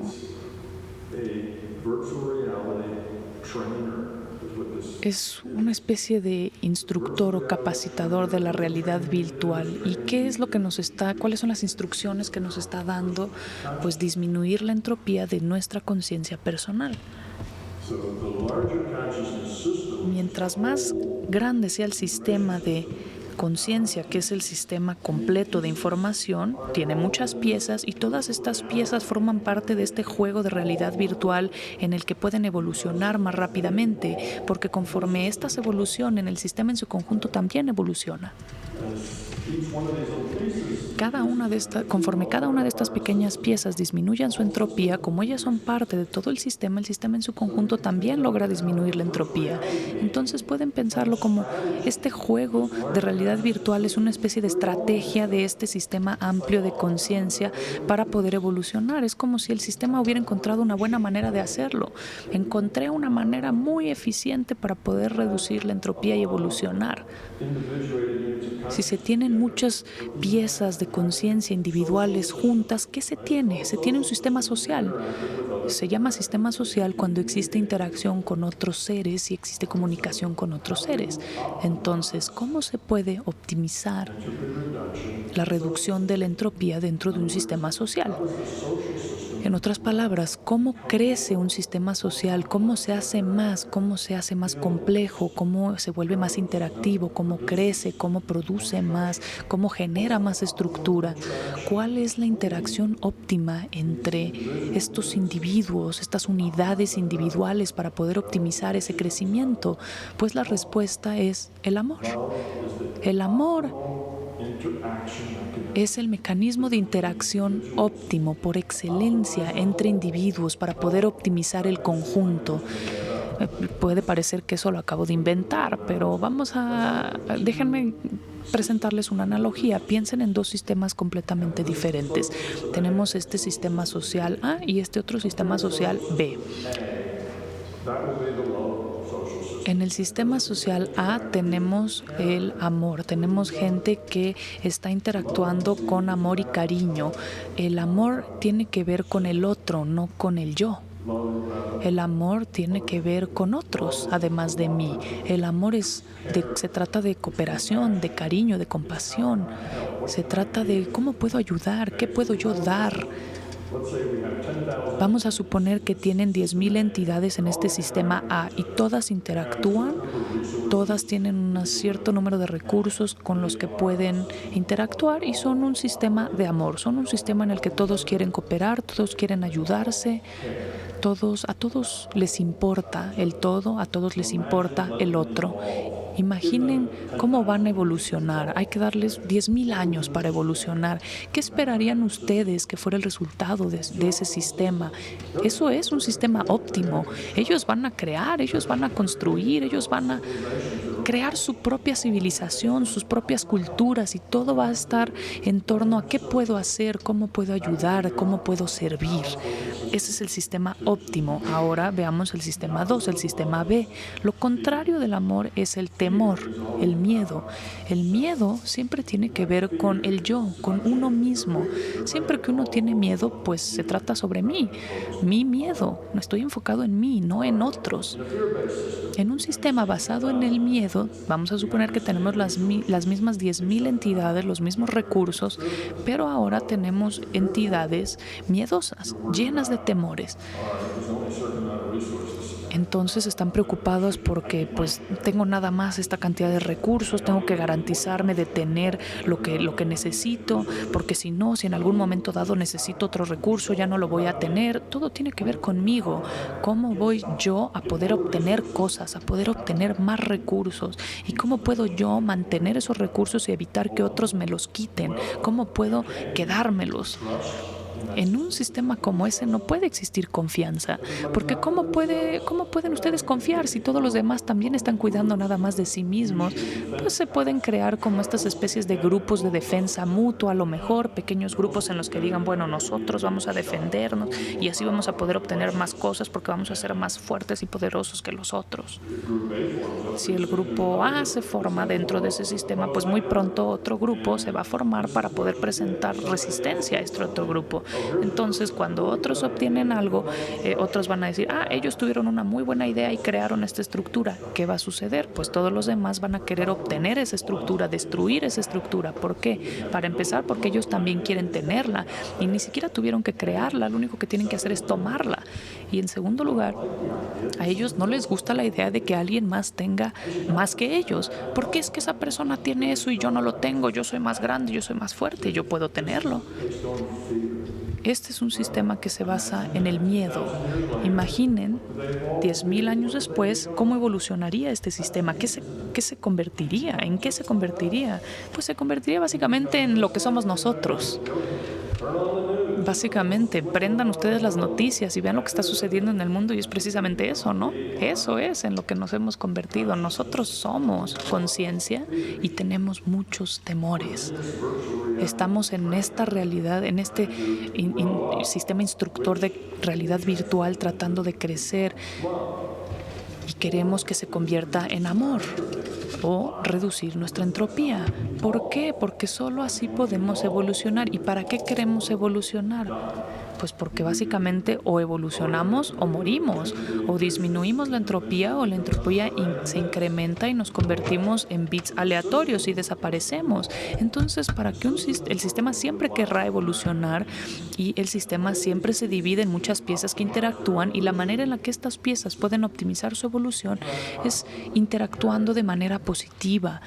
Es una especie de instructor o capacitador de la realidad virtual. ¿Y qué es lo que cuáles son las instrucciones que nos está dando? Pues disminuir la entropía de nuestra conciencia personal. Mientras más grande sea el sistema de conciencia, que es el sistema completo de información, tiene muchas piezas y todas estas piezas forman parte de este juego de realidad virtual en el que pueden evolucionar más rápidamente, porque conforme estas evolucionen, el sistema en su conjunto también evoluciona. Conforme cada una de estas pequeñas piezas disminuyan su entropía, como ellas son parte de todo el sistema en su conjunto también logra disminuir la entropía. Entonces pueden pensarlo como este juego de realidad virtual es una especie de estrategia de este sistema amplio de conciencia para poder evolucionar. Es como si el sistema hubiera encontrado una buena manera de hacerlo. Encontré una manera muy eficiente para poder reducir la entropía y evolucionar. Si se tienen muchas piezas de conciencia individuales juntas, ¿qué se tiene? Se tiene un sistema social. Se llama sistema social cuando existe interacción con otros seres y existe comunicación con otros seres. Entonces, ¿cómo se puede optimizar la reducción de la entropía dentro de un sistema social? En otras palabras, ¿cómo crece un sistema social? ¿Cómo se hace más complejo? ¿Cómo se vuelve más interactivo? ¿Cómo crece? ¿Cómo produce más? ¿Cómo genera más estructura? ¿Cuál es la interacción óptima entre estos individuos, estas unidades individuales para poder optimizar ese crecimiento? Pues la respuesta es el amor. El amor es el mecanismo de interacción óptimo por excelencia entre individuos para poder optimizar el conjunto. Puede parecer que eso lo acabo de inventar, pero déjenme presentarles una analogía. Piensen en dos sistemas completamente diferentes. Tenemos este sistema social A y este otro sistema social B. En el sistema social A tenemos el amor, tenemos gente que está interactuando con amor y cariño. El amor tiene que ver con el otro, no con el yo. El amor tiene que ver con otros, además de mí. El amor se trata de cooperación, de cariño, de compasión. Se trata de cómo puedo ayudar, qué puedo yo dar. Vamos a suponer que tienen 10,000 entidades en este sistema A y todas interactúan, todas tienen un cierto número de recursos con los que pueden interactuar y son un sistema de amor, son un sistema en el que todos quieren cooperar, todos quieren ayudarse, a todos les importa el todo, a todos les importa el otro. Imaginen cómo van a evolucionar. Hay que darles 10,000 años para evolucionar. ¿Qué esperarían ustedes que fuera el resultado de ese sistema? Eso es un sistema óptimo. Ellos van a crear, ellos van a construir, ellos van a crear su propia civilización, sus propias culturas y todo va a estar en torno a qué puedo hacer, cómo puedo ayudar, cómo puedo servir. Ese es el sistema óptimo. Ahora veamos el sistema 2, el sistema B. Lo contrario del amor es el temor, el miedo. El miedo siempre tiene que ver con el yo, con uno mismo. Siempre que uno tiene miedo, pues se trata sobre mí. Mi miedo. No estoy enfocado en mí, no en otros. En un sistema basado en el miedo, vamos a suponer que tenemos las mismas 10,000 entidades, los mismos recursos, pero ahora tenemos entidades miedosas, llenas de temores. Entonces están preocupados porque pues tengo nada más esta cantidad de recursos, tengo que garantizarme de tener lo que necesito, porque si en algún momento dado necesito otro recurso, ya no lo voy a tener. Todo tiene que ver conmigo. ¿Cómo voy yo a poder obtener cosas, a poder obtener más recursos? ¿Y cómo puedo yo mantener esos recursos y evitar que otros me los quiten? ¿Cómo puedo quedármelos? En un sistema como ese no puede existir confianza, porque ¿cómo pueden ustedes confiar si todos los demás también están cuidando nada más de sí mismos? Pues se pueden crear como estas especies de grupos de defensa mutua, a lo mejor pequeños grupos en los que digan, bueno, nosotros vamos a defendernos y así vamos a poder obtener más cosas porque vamos a ser más fuertes y poderosos que los otros. Si el grupo A se forma dentro de ese sistema, pues muy pronto otro grupo se va a formar para poder presentar resistencia a este otro grupo. Entonces, cuando otros obtienen algo, otros van a decir, ellos tuvieron una muy buena idea y crearon esta estructura. ¿Qué va a suceder? Pues todos los demás van a querer obtener esa estructura, destruir esa estructura. ¿Por qué? Para empezar, porque ellos también quieren tenerla y ni siquiera tuvieron que crearla, lo único que tienen que hacer es tomarla. Y en segundo lugar, a ellos no les gusta la idea de que alguien más tenga más que ellos. ¿Por qué es que esa persona tiene eso y yo no lo tengo? Yo soy más grande, yo soy más fuerte, yo puedo tenerlo. Este es un sistema que se basa en el miedo. Imaginen, 10,000 años después, cómo evolucionaría este sistema. ¿Qué se convertiría? ¿En qué se convertiría? Pues se convertiría básicamente en lo que somos nosotros. Básicamente, prendan ustedes las noticias y vean lo que está sucediendo en el mundo y es precisamente eso, ¿no? Eso es en lo que nos hemos convertido. Nosotros somos conciencia y tenemos muchos temores. Estamos en esta realidad, en este sistema instructor de realidad virtual tratando de crecer y queremos que se convierta en amor o reducir nuestra entropía. ¿Por qué? Porque solo así podemos evolucionar. ¿Y para qué queremos evolucionar? Pues porque básicamente o evolucionamos o morimos, o disminuimos la entropía o la entropía se incrementa y nos convertimos en bits aleatorios y desaparecemos. Entonces, para que el sistema siempre querrá evolucionar y el sistema siempre se divide en muchas piezas que interactúan y la manera en la que estas piezas pueden optimizar su evolución es interactuando de manera positiva,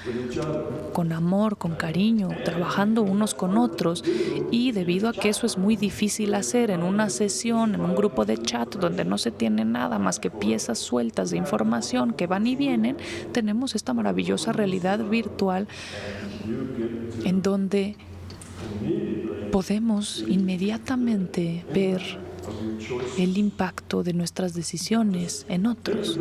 con amor, con cariño, trabajando unos con otros. Y debido a que eso es muy difícil hacer en una sesión, en un grupo de chat donde no se tiene nada más que piezas sueltas de información que van y vienen, tenemos esta maravillosa realidad virtual en donde podemos inmediatamente ver el impacto de nuestras decisiones en otros.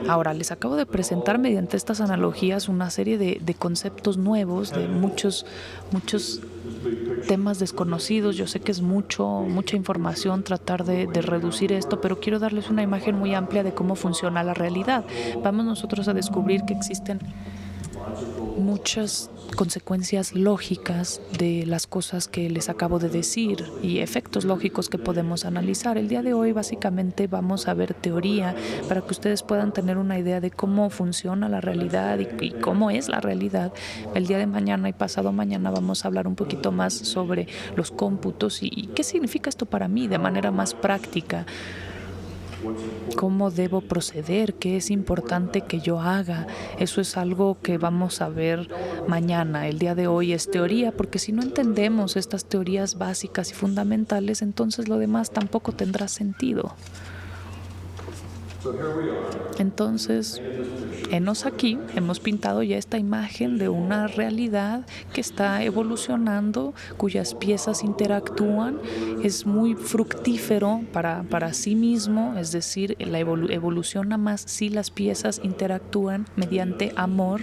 Ahora, les acabo de presentar mediante estas analogías una serie de conceptos nuevos, de muchos temas desconocidos. Yo sé que es mucha información tratar de reducir esto, pero quiero darles una imagen muy amplia de cómo funciona la realidad. Vamos nosotros a descubrir que existen muchas consecuencias lógicas de las cosas que les acabo de decir y efectos lógicos que podemos analizar. El día de hoy básicamente vamos a ver teoría para que ustedes puedan tener una idea de cómo funciona la realidad y cómo es la realidad. El día de mañana y pasado mañana vamos a hablar un poquito más sobre los cómputos y qué significa esto para mí de manera más práctica. ¿Cómo debo proceder? ¿Qué es importante que yo haga? Eso es algo que vamos a ver mañana. El día de hoy es teoría, porque si no entendemos estas teorías básicas y fundamentales, entonces lo demás tampoco tendrá sentido. Entonces, henos aquí, hemos pintado ya esta imagen de una realidad que está evolucionando, cuyas piezas interactúan. Es muy fructífero para sí mismo, es decir, la evoluciona más si las piezas interactúan mediante amor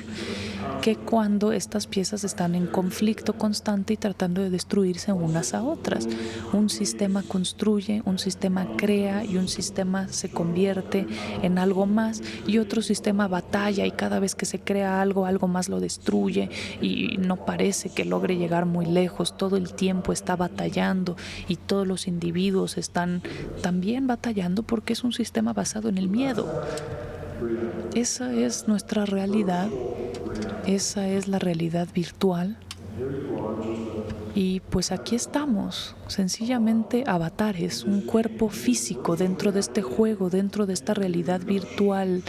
que cuando estas piezas están en conflicto constante y tratando de destruirse unas a otras. Un sistema construye, un sistema crea y un sistema se convierte en algo más y otro sistema batalla y cada vez que se crea algo más lo destruye y no parece que logre llegar muy lejos. Todo el tiempo está batallando y todos los individuos están también batallando porque es un sistema basado en el miedo. Esa es nuestra realidad. Esa es la realidad virtual. Y pues aquí estamos, sencillamente avatares, un cuerpo físico dentro de este juego, dentro de esta realidad virtual,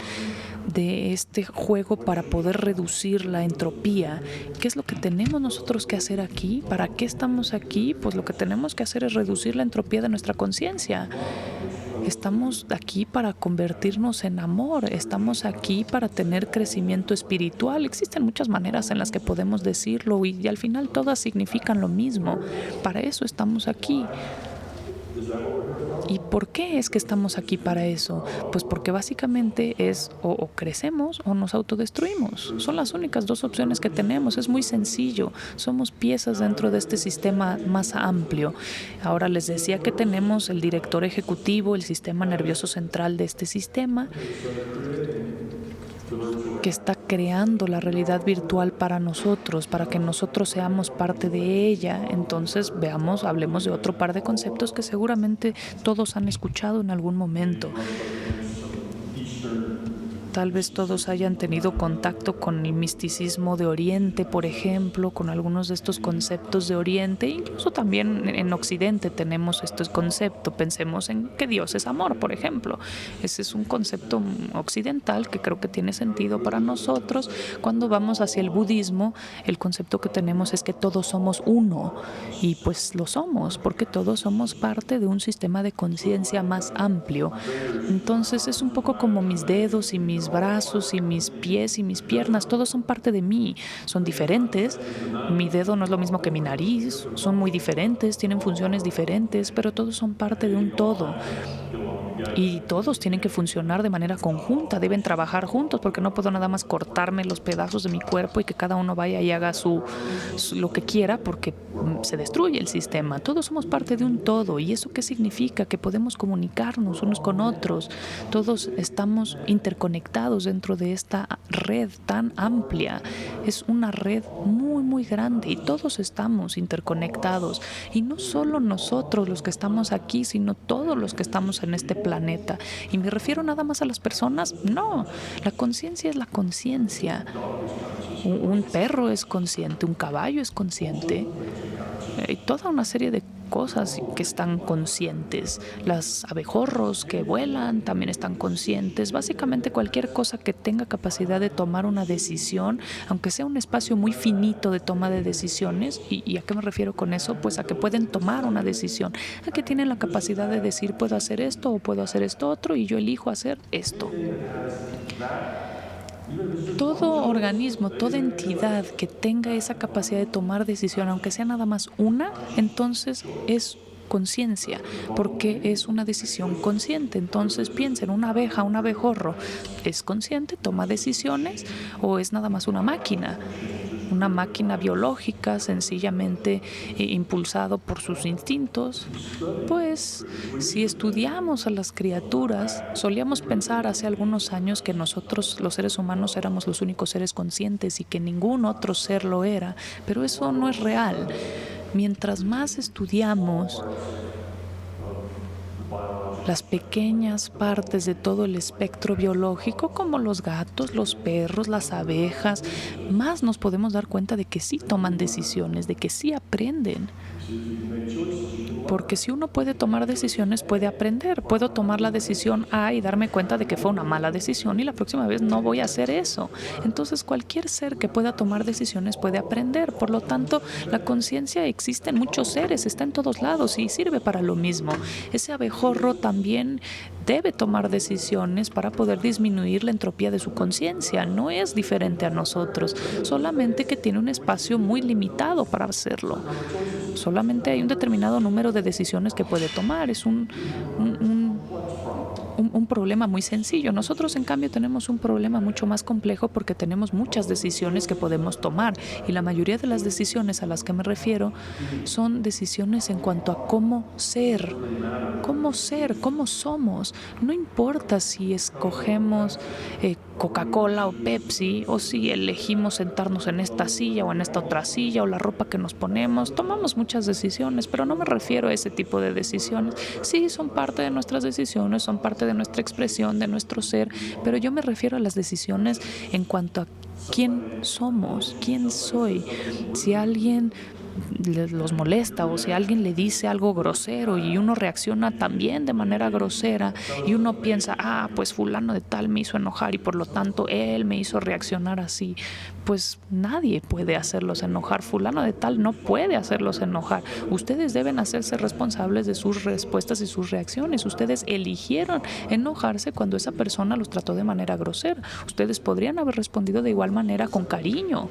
de este juego para poder reducir la entropía. ¿Qué es lo que tenemos nosotros que hacer aquí? ¿Para qué estamos aquí? Pues lo que tenemos que hacer es reducir la entropía de nuestra conciencia. Estamos aquí para convertirnos en amor, estamos aquí para tener crecimiento espiritual. Existen muchas maneras en las que podemos decirlo y al final todas significan lo mismo. Para eso estamos aquí. ¿Y por qué es que estamos aquí para eso? Pues porque básicamente es o crecemos o nos autodestruimos. Son las únicas dos opciones que tenemos. Es muy sencillo. Somos piezas dentro de este sistema más amplio. Ahora les decía que tenemos el director ejecutivo, el sistema nervioso central de este sistema. que está creando la realidad virtual para nosotros, para que nosotros seamos parte de ella. Entonces, hablemos de otro par de conceptos que seguramente todos han escuchado en algún momento. Tal vez todos hayan tenido contacto con el misticismo de Oriente, por ejemplo, con algunos de estos conceptos de Oriente. Incluso también en Occidente tenemos este concepto. Pensemos en que Dios es amor, por ejemplo. Ese es un concepto occidental que creo que tiene sentido para nosotros. Cuando vamos hacia el budismo, el concepto que tenemos es que todos somos uno. Y pues lo somos, porque todos somos parte de un sistema de conciencia más amplio. Entonces es un poco como mis dedos y mis brazos y mis pies y mis piernas, todos son parte de mí, son diferentes. Mi dedo no es lo mismo que mi nariz, son muy diferentes, tienen funciones diferentes, pero todos son parte de un todo. Y todos tienen que funcionar de manera conjunta, deben trabajar juntos, porque no puedo nada más cortarme los pedazos de mi cuerpo y que cada uno vaya y haga lo que quiera, porque se destruye el sistema. Todos somos parte de un todo. ¿Y eso qué significa? Que podemos comunicarnos unos con otros. Todos estamos interconectados dentro de esta red tan amplia. Es una red muy, muy grande y todos estamos interconectados. Y no solo nosotros los que estamos aquí, sino todos los que estamos en este planeta. ¿Y me refiero nada más a las personas? No, la conciencia es la conciencia. Un perro es consciente, un caballo es consciente. Hay toda una serie de cosas que están conscientes. Los abejorros que vuelan también están conscientes. Básicamente cualquier cosa que tenga capacidad de tomar una decisión, aunque sea un espacio muy finito de toma de decisiones. ¿Y a qué me refiero con eso? Pues a que pueden tomar una decisión, a que tienen la capacidad de decir puedo hacer esto o puedo hacer esto otro y yo elijo hacer esto. Todo organismo, toda entidad que tenga esa capacidad de tomar decisión, aunque sea nada más una, entonces es conciencia, porque es una decisión consciente. Entonces piensen, una abeja, un abejorro, ¿es consciente? ¿Toma decisiones? ¿O es nada más una máquina? Una máquina biológica sencillamente impulsado por sus instintos. Pues si estudiamos a las criaturas, solíamos pensar hace algunos años que nosotros los seres humanos éramos los únicos seres conscientes y que ningún otro ser lo era, pero eso no es real. Mientras más estudiamos las pequeñas partes de todo el espectro biológico, como los gatos, los perros, las abejas, más nos podemos dar cuenta de que sí toman decisiones, de que sí aprenden. Porque si uno puede tomar decisiones, puede aprender. Puedo tomar la decisión A y darme cuenta de que fue una mala decisión y la próxima vez no voy a hacer eso. Entonces, cualquier ser que pueda tomar decisiones puede aprender. Por lo tanto, la conciencia existe en muchos seres, está en todos lados y sirve para lo mismo. Ese abejorro también debe tomar decisiones para poder disminuir la entropía de su conciencia. No es diferente a nosotros, solamente que tiene un espacio muy limitado para hacerlo. Solamente hay un determinado número de decisiones que puede tomar. Es un problema muy sencillo. Nosotros, en cambio, tenemos un problema mucho más complejo porque tenemos muchas decisiones que podemos tomar y la mayoría de las decisiones a las que me refiero son decisiones en cuanto a cómo ser, cómo somos. No importa si escogemos Coca-Cola o Pepsi, o si elegimos sentarnos en esta silla o en esta otra silla, o la ropa que nos ponemos. Tomamos muchas decisiones, pero no me refiero a ese tipo de decisiones. Sí, son parte de nuestras decisiones, son parte de nuestra expresión, de nuestro ser, pero yo me refiero a las decisiones en cuanto a quién somos, quién soy. Si alguien los molesta o si alguien le dice algo grosero y uno reacciona también de manera grosera y uno piensa, pues fulano de tal me hizo enojar y por lo tanto él me hizo reaccionar así, pues nadie puede hacerlos enojar. Fulano de tal no puede hacerlos enojar. Ustedes deben hacerse responsables de sus respuestas y sus reacciones. Ustedes eligieron enojarse cuando esa persona los trató de manera grosera. Ustedes podrían haber respondido de igual manera con cariño.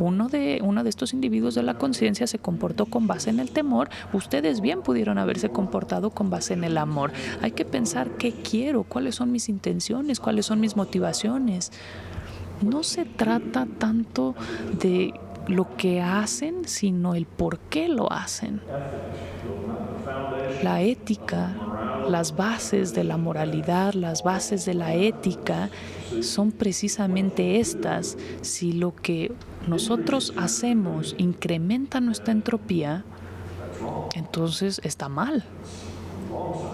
Uno de estos individuos de la conciencia se comportó con base en el temor. Ustedes bien pudieron haberse comportado con base en el amor. Hay que pensar qué quiero, cuáles son mis intenciones, cuáles son mis motivaciones. No se trata tanto de lo que hacen, sino el por qué lo hacen. La ética las bases de la moralidad, las bases de la ética son precisamente estas. Si lo que nosotros hacemos incrementa nuestra entropía, entonces está mal.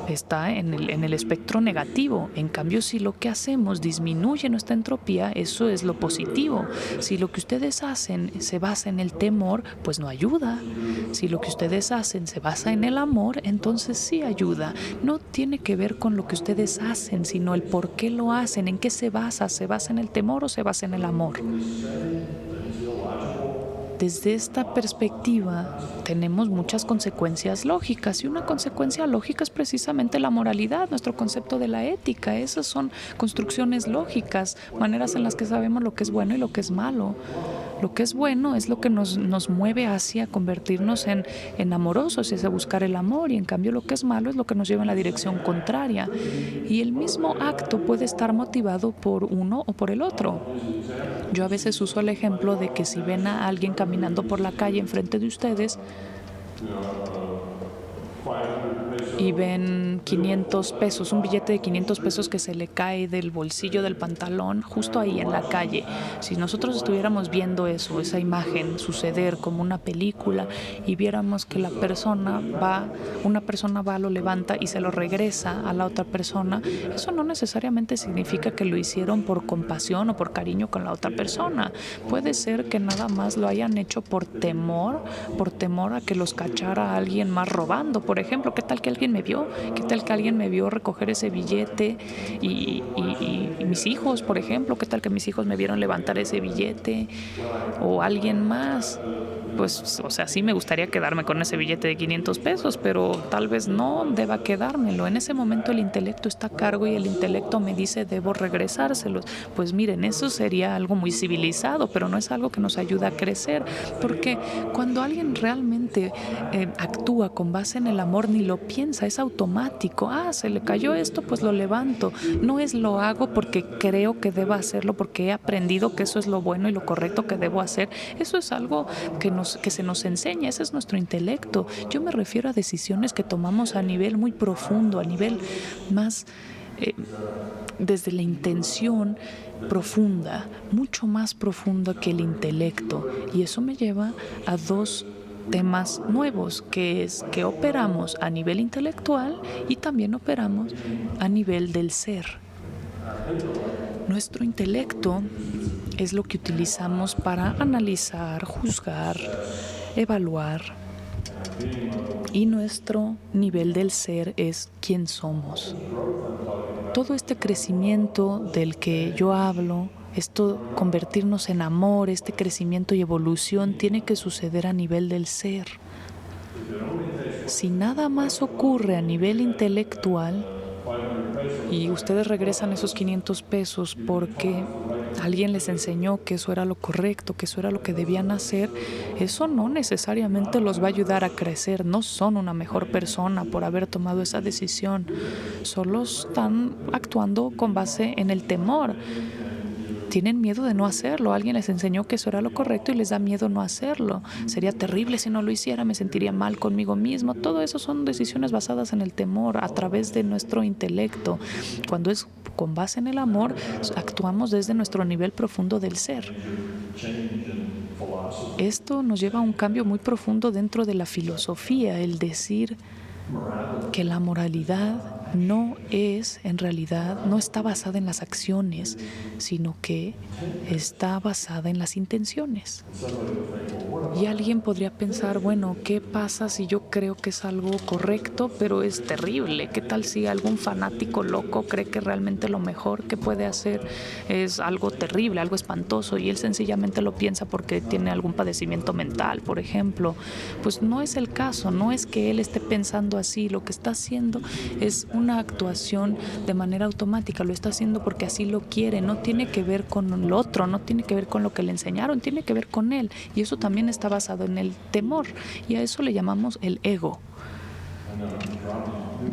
Está en el espectro negativo. En cambio, si lo que hacemos disminuye nuestra entropía, eso es lo positivo. Si lo que ustedes hacen se basa en el temor, pues no ayuda. Si lo que ustedes hacen se basa en el amor, entonces sí ayuda. No tiene que ver con lo que ustedes hacen, sino el por qué lo hacen, en qué se basa. ¿Se basa en el temor o se basa en el amor? Desde esta perspectiva tenemos muchas consecuencias lógicas, y una consecuencia lógica es precisamente la moralidad, nuestro concepto de la ética. Esas son construcciones lógicas, maneras en las que sabemos lo que es bueno y lo que es malo. Lo que es bueno es lo que nos mueve hacia convertirnos en amorosos y hacia buscar el amor, y en cambio lo que es malo es lo que nos lleva en la dirección contraria. Y el mismo acto puede estar motivado por uno o por el otro. Yo a veces uso el ejemplo de que si ven a alguien caminando por la calle enfrente de ustedes y ven 500 pesos, un billete de 500 pesos que se le cae del bolsillo del pantalón justo ahí en la calle. Si nosotros estuviéramos viendo eso, esa imagen suceder como una película, y viéramos que una persona va, lo levanta y se lo regresa a la otra persona, eso no necesariamente significa que lo hicieron por compasión o por cariño con la otra persona. Puede ser que nada más lo hayan hecho por temor a que los cachara alguien más robando, por ejemplo. ¿Qué tal que alguien me vio? ¿Qué tal que alguien me vio recoger ese billete y mis hijos, por ejemplo? ¿Qué tal que mis hijos me vieron levantar ese billete? O alguien más. Pues, o sea, sí me gustaría quedarme con ese billete de 500 pesos, pero tal vez no deba quedármelo. En ese momento el intelecto está a cargo y el intelecto me dice, debo regresárselos. Pues miren, eso sería algo muy civilizado, pero no es algo que nos ayuda a crecer, porque cuando alguien realmente actúa con base en el amor, ni lo piensa, es automático. Se le cayó esto, pues lo levanto. No es lo hago porque creo que debo hacerlo, porque he aprendido que eso es lo bueno y lo correcto que debo hacer. Eso es algo que se nos enseña, ese es nuestro intelecto. Yo me refiero a decisiones que tomamos a nivel muy profundo, a nivel más desde la intención profunda, mucho más profunda que el intelecto. Y eso me lleva a dos temas nuevos, que es que operamos a nivel intelectual y también operamos a nivel del ser. Nuestro intelecto es lo que utilizamos para analizar, juzgar, evaluar, y nuestro nivel del ser es quién somos. Todo este crecimiento del que yo hablo, esto convertirnos en amor, este crecimiento y evolución tiene que suceder a nivel del ser. Si nada más ocurre a nivel intelectual y ustedes regresan esos 500 pesos porque alguien les enseñó que eso era lo correcto, que eso era lo que debían hacer, eso no necesariamente los va a ayudar a crecer. No son una mejor persona por haber tomado esa decisión. Solo están actuando con base en el temor. Tienen miedo de no hacerlo. Alguien les enseñó que eso era lo correcto y les da miedo no hacerlo. Sería terrible si no lo hiciera, me sentiría mal conmigo mismo. Todo eso son decisiones basadas en el temor a través de nuestro intelecto. Cuando es con base en el amor, actuamos desde nuestro nivel profundo del ser. Esto nos lleva a un cambio muy profundo dentro de la filosofía, el decir que la moralidad no es, en realidad, no está basada en las acciones, sino que está basada en las intenciones. Y alguien podría pensar, bueno, ¿qué pasa si yo creo que es algo correcto, pero es terrible? ¿Qué tal si algún fanático loco cree que realmente lo mejor que puede hacer es algo terrible, algo espantoso, y él sencillamente lo piensa porque tiene algún padecimiento mental, por ejemplo? Pues no es el caso, no es que él esté pensando así. Lo que está haciendo es una actuación de manera automática, lo está haciendo porque así lo quiere. No tiene que ver con el otro, no tiene que ver con lo que le enseñaron, tiene que ver con él, y eso también está basado en el temor, y a eso le llamamos el ego.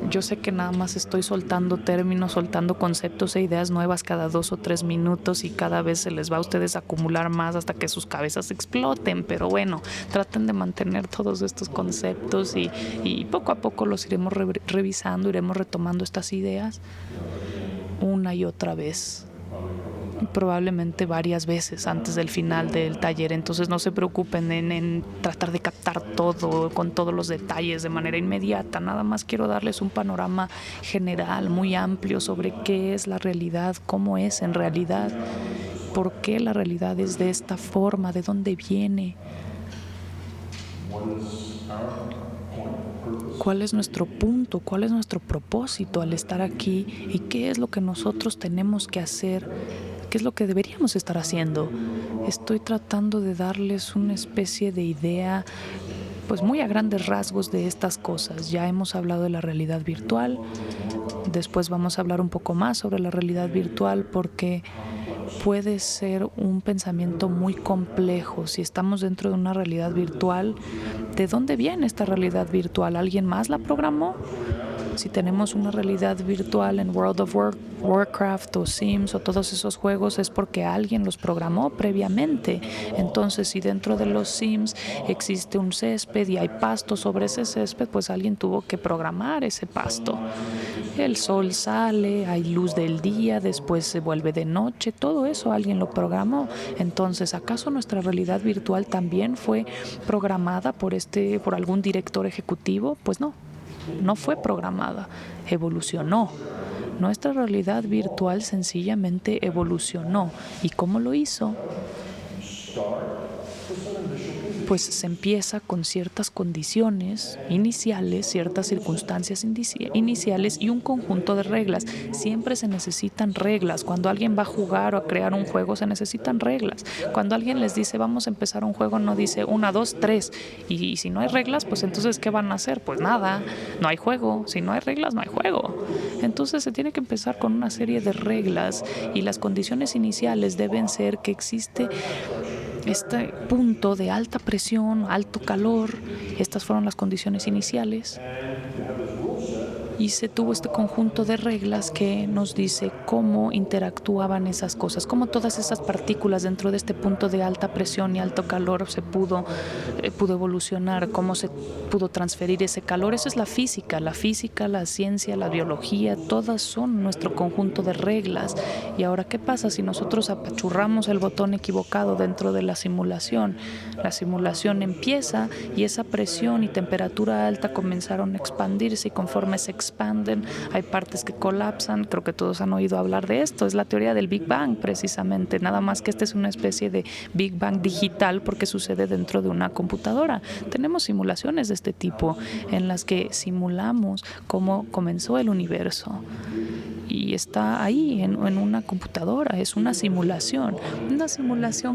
Yo sé que nada más estoy soltando términos, soltando conceptos e ideas nuevas cada 2 o 3 minutos y cada vez se les va a ustedes a acumular más hasta que sus cabezas exploten, pero bueno, traten de mantener todos estos conceptos y poco a poco los iremos revisando, iremos retomando estas ideas una y otra vez. Probablemente varias veces antes del final del taller, entonces no se preocupen en tratar de captar todo con todos los detalles de manera inmediata. Nada más quiero darles un panorama general muy amplio sobre qué es la realidad, cómo es en realidad, por qué la realidad es de esta forma, de dónde viene, cuál es nuestro punto, cuál es nuestro propósito al estar aquí y qué es lo que nosotros tenemos que hacer, qué es lo que deberíamos estar haciendo. Estoy tratando de darles una especie de idea, pues muy a grandes rasgos de estas cosas. Ya hemos hablado de la realidad virtual, después vamos a hablar un poco más sobre la realidad virtual porque puede ser un pensamiento muy complejo. Si estamos dentro de una realidad virtual, ¿de dónde viene esta realidad virtual? ¿Alguien más la programó? Si tenemos una realidad virtual en World of Warcraft o Sims o todos esos juegos, es porque alguien los programó previamente. Entonces, si dentro de los Sims existe un césped y hay pasto sobre ese césped, pues alguien tuvo que programar ese pasto. El sol sale, hay luz del día, después se vuelve de noche, todo eso alguien lo programó. Entonces, ¿acaso nuestra realidad virtual también fue programada por algún director ejecutivo? Pues no. No fue programada, evolucionó. Nuestra realidad virtual sencillamente evolucionó. ¿Y cómo lo hizo? Pues se empieza con ciertas condiciones iniciales, ciertas circunstancias iniciales y un conjunto de reglas. Siempre se necesitan reglas. Cuando alguien va a jugar o a crear un juego, se necesitan reglas. Cuando alguien les dice vamos a empezar un juego, no dice 1, 2, 3. Y si no hay reglas, pues entonces ¿qué van a hacer? Pues nada, no hay juego. Si no hay reglas, no hay juego. Entonces se tiene que empezar con una serie de reglas y las condiciones iniciales deben ser que existe este punto de alta presión, alto calor. Estas fueron las condiciones iniciales. Y se tuvo este conjunto de reglas que nos dice cómo interactuaban esas cosas, cómo todas esas partículas dentro de este punto de alta presión y alto calor se pudo evolucionar, cómo se pudo transferir ese calor. Eso es la física, la ciencia, la biología, todas son nuestro conjunto de reglas. Y ahora, ¿qué pasa si nosotros apachurramos el botón equivocado dentro de la simulación? La simulación empieza y esa presión y temperatura alta comenzaron a expandirse y conforme se expanden, hay partes que colapsan. Creo que todos han oído hablar de esto. Es la teoría del Big Bang, precisamente. Nada más que esta es una especie de Big Bang digital porque sucede dentro de una computadora. Tenemos simulaciones de este tipo en las que simulamos cómo comenzó el universo. Y está ahí en una computadora, es una simulación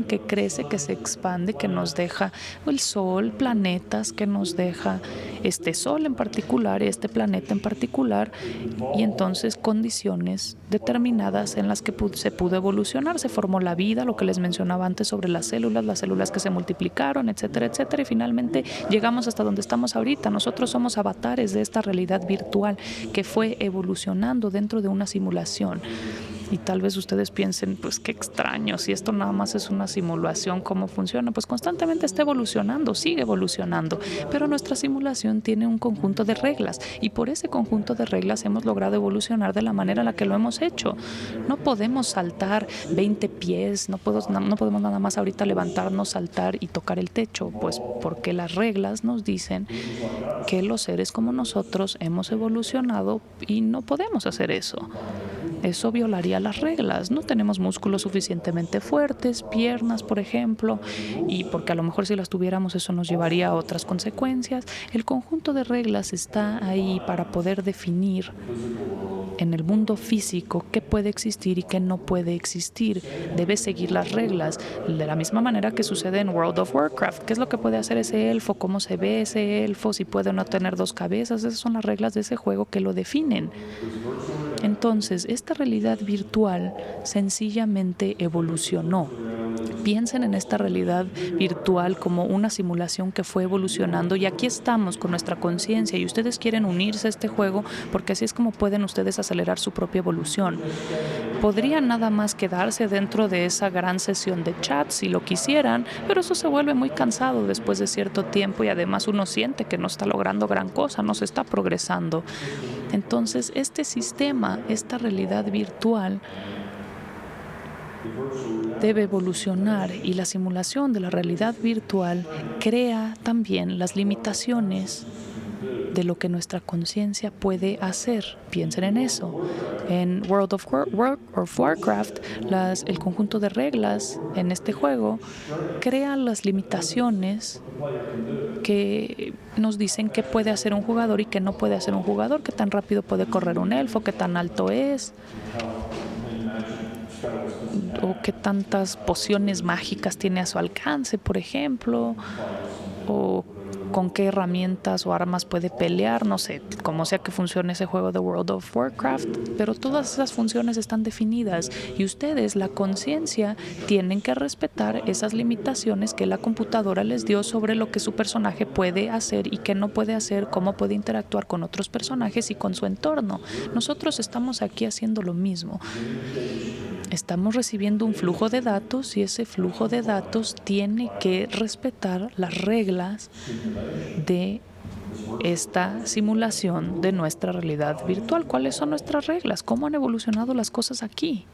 que crece, que se expande, que nos deja el Sol, planetas, que nos deja este Sol en particular, este planeta en particular, y entonces condiciones determinadas en las que se pudo evolucionar, se formó la vida, lo que les mencionaba antes sobre las células que se multiplicaron, etcétera, etcétera, y finalmente llegamos hasta donde estamos ahorita. Nosotros somos avatares de esta realidad virtual que fue evolucionando dentro de una simulación. Y tal vez ustedes piensen, pues qué extraño, si esto nada más es una simulación, ¿cómo funciona? Pues constantemente está evolucionando, sigue evolucionando, pero nuestra simulación tiene un conjunto de reglas y por ese conjunto de reglas hemos logrado evolucionar de la manera en la que lo hemos hecho. No podemos saltar 20 pies, no podemos nada más ahorita levantarnos, saltar y tocar el techo, pues porque las reglas nos dicen que los seres como nosotros hemos evolucionado y no podemos hacer eso. Eso violaría las reglas. No tenemos músculos suficientemente fuertes, piernas, por ejemplo, y porque a lo mejor si las tuviéramos eso nos llevaría a otras consecuencias. El conjunto de reglas está ahí para poder definir en el mundo físico qué puede existir y qué no puede existir. Debe seguir las reglas de la misma manera que sucede en World of Warcraft. ¿Qué es lo que puede hacer ese elfo? ¿Cómo se ve ese elfo? ¿Si puede o no tener 2 cabezas? Esas son las reglas de ese juego que lo definen. Entonces, esta realidad virtual sencillamente evolucionó. Piensen en esta realidad virtual como una simulación que fue evolucionando y aquí estamos con nuestra conciencia y ustedes quieren unirse a este juego porque así es como pueden ustedes acelerar su propia evolución. Podrían nada más quedarse dentro de esa gran sesión de chat si lo quisieran, pero eso se vuelve muy cansado después de cierto tiempo y además uno siente que no está logrando gran cosa, no se está progresando. Entonces, este sistema, esta realidad virtual, debe evolucionar y la simulación de la realidad virtual crea también las limitaciones de lo que nuestra conciencia puede hacer. Piensen en eso. En World of Warcraft, el conjunto de reglas en este juego crea las limitaciones que nos dicen qué puede hacer un jugador y qué no puede hacer un jugador, qué tan rápido puede correr un elfo, qué tan alto es, o qué tantas pociones mágicas tiene a su alcance, por ejemplo, o con qué herramientas o armas puede pelear, no sé, cómo sea que funcione ese juego de World of Warcraft, pero todas esas funciones están definidas y ustedes, la conciencia, tienen que respetar esas limitaciones que la computadora les dio sobre lo que su personaje puede hacer y qué no puede hacer, cómo puede interactuar con otros personajes y con su entorno. Nosotros estamos aquí haciendo lo mismo. Estamos recibiendo un flujo de datos y ese flujo de datos tiene que respetar las reglas de esta simulación de nuestra realidad virtual. ¿Cuáles son nuestras reglas? ¿Cómo han evolucionado las cosas aquí?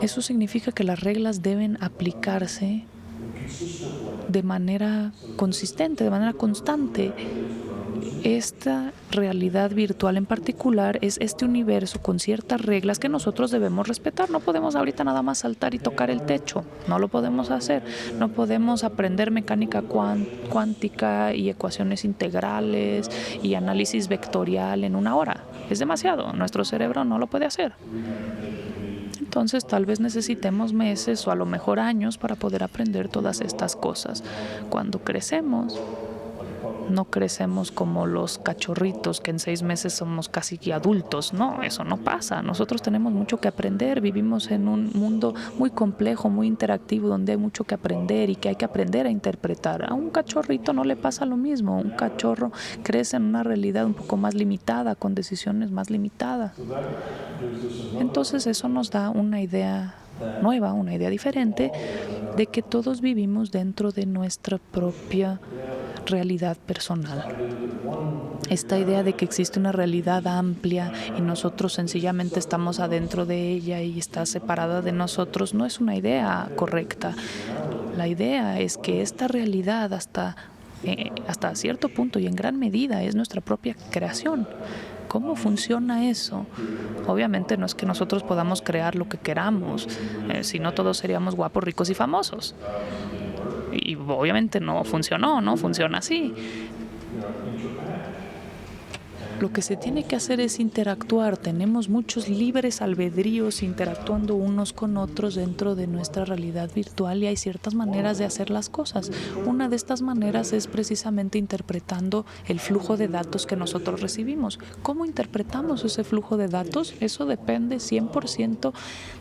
Eso significa que las reglas deben aplicarse de manera consistente, de manera constante. Esta realidad virtual en particular es este universo con ciertas reglas que nosotros debemos respetar. No podemos ahorita nada más saltar y tocar el techo. No lo podemos hacer. No podemos aprender mecánica cuántica y ecuaciones integrales y análisis vectorial en una hora. Es demasiado. Nuestro cerebro no lo puede hacer. Entonces tal vez necesitemos meses o a lo mejor años para poder aprender todas estas cosas. Cuando crecemos, no crecemos como los cachorritos que en 6 meses somos casi adultos. No, eso no pasa. Nosotros tenemos mucho que aprender. Vivimos en un mundo muy complejo, muy interactivo, donde hay mucho que aprender y que hay que aprender a interpretar. A un cachorrito no le pasa lo mismo. Un cachorro crece en una realidad un poco más limitada, con decisiones más limitadas. Entonces eso nos da una idea nueva, una idea diferente de que todos vivimos dentro de nuestra propia realidad personal. Esta idea de que existe una realidad amplia y nosotros sencillamente estamos adentro de ella y está separada de nosotros no es una idea correcta. La idea es que esta realidad hasta cierto punto y en gran medida es nuestra propia creación. ¿Cómo funciona eso? Obviamente no es que nosotros podamos crear lo que queramos, si no todos seríamos guapos, ricos y famosos. Y obviamente no funciona así. Lo que se tiene que hacer es interactuar. Tenemos muchos libres albedríos interactuando unos con otros dentro de nuestra realidad virtual y hay ciertas maneras de hacer las cosas. Una de estas maneras es precisamente interpretando el flujo de datos que nosotros recibimos. ¿Cómo interpretamos ese flujo de datos? Eso depende 100%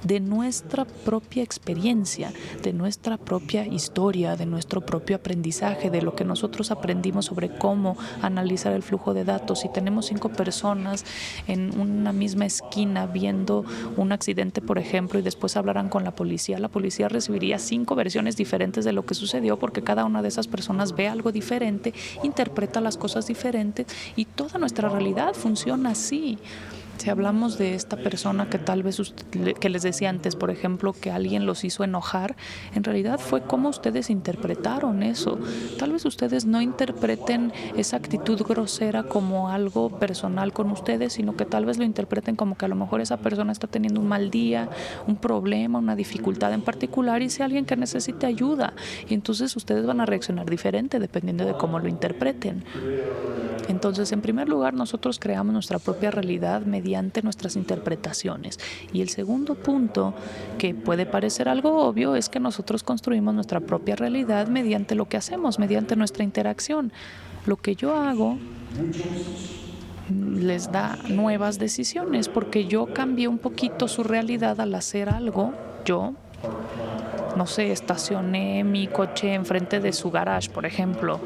de nuestra propia experiencia, de nuestra propia historia, de nuestro propio aprendizaje, de lo que nosotros aprendimos sobre cómo analizar el flujo de datos. Si tenemos 5 personas en una misma esquina viendo un accidente, por ejemplo, y después hablaran con la policía recibiría 5 versiones diferentes de lo que sucedió porque cada una de esas personas ve algo diferente, interpreta las cosas diferentes y toda nuestra realidad funciona así. Si hablamos de esta persona que tal vez que les decía antes, por ejemplo, que alguien los hizo enojar, en realidad fue cómo ustedes interpretaron eso. Tal vez ustedes no interpreten esa actitud grosera como algo personal con ustedes, sino que tal vez lo interpreten como que a lo mejor esa persona está teniendo un mal día, un problema, una dificultad en particular y sea alguien que necesite ayuda. Y entonces ustedes van a reaccionar diferente dependiendo de cómo lo interpreten. Entonces, en primer lugar, nosotros creamos nuestra propia realidad mediante nuestras interpretaciones. Y el segundo punto, que puede parecer algo obvio, es que nosotros construimos nuestra propia realidad mediante lo que hacemos, mediante nuestra interacción. Lo que yo hago les da nuevas decisiones, porque yo cambié un poquito su realidad al hacer algo, yo no sé, estacioné mi coche enfrente de su garage, por ejemplo,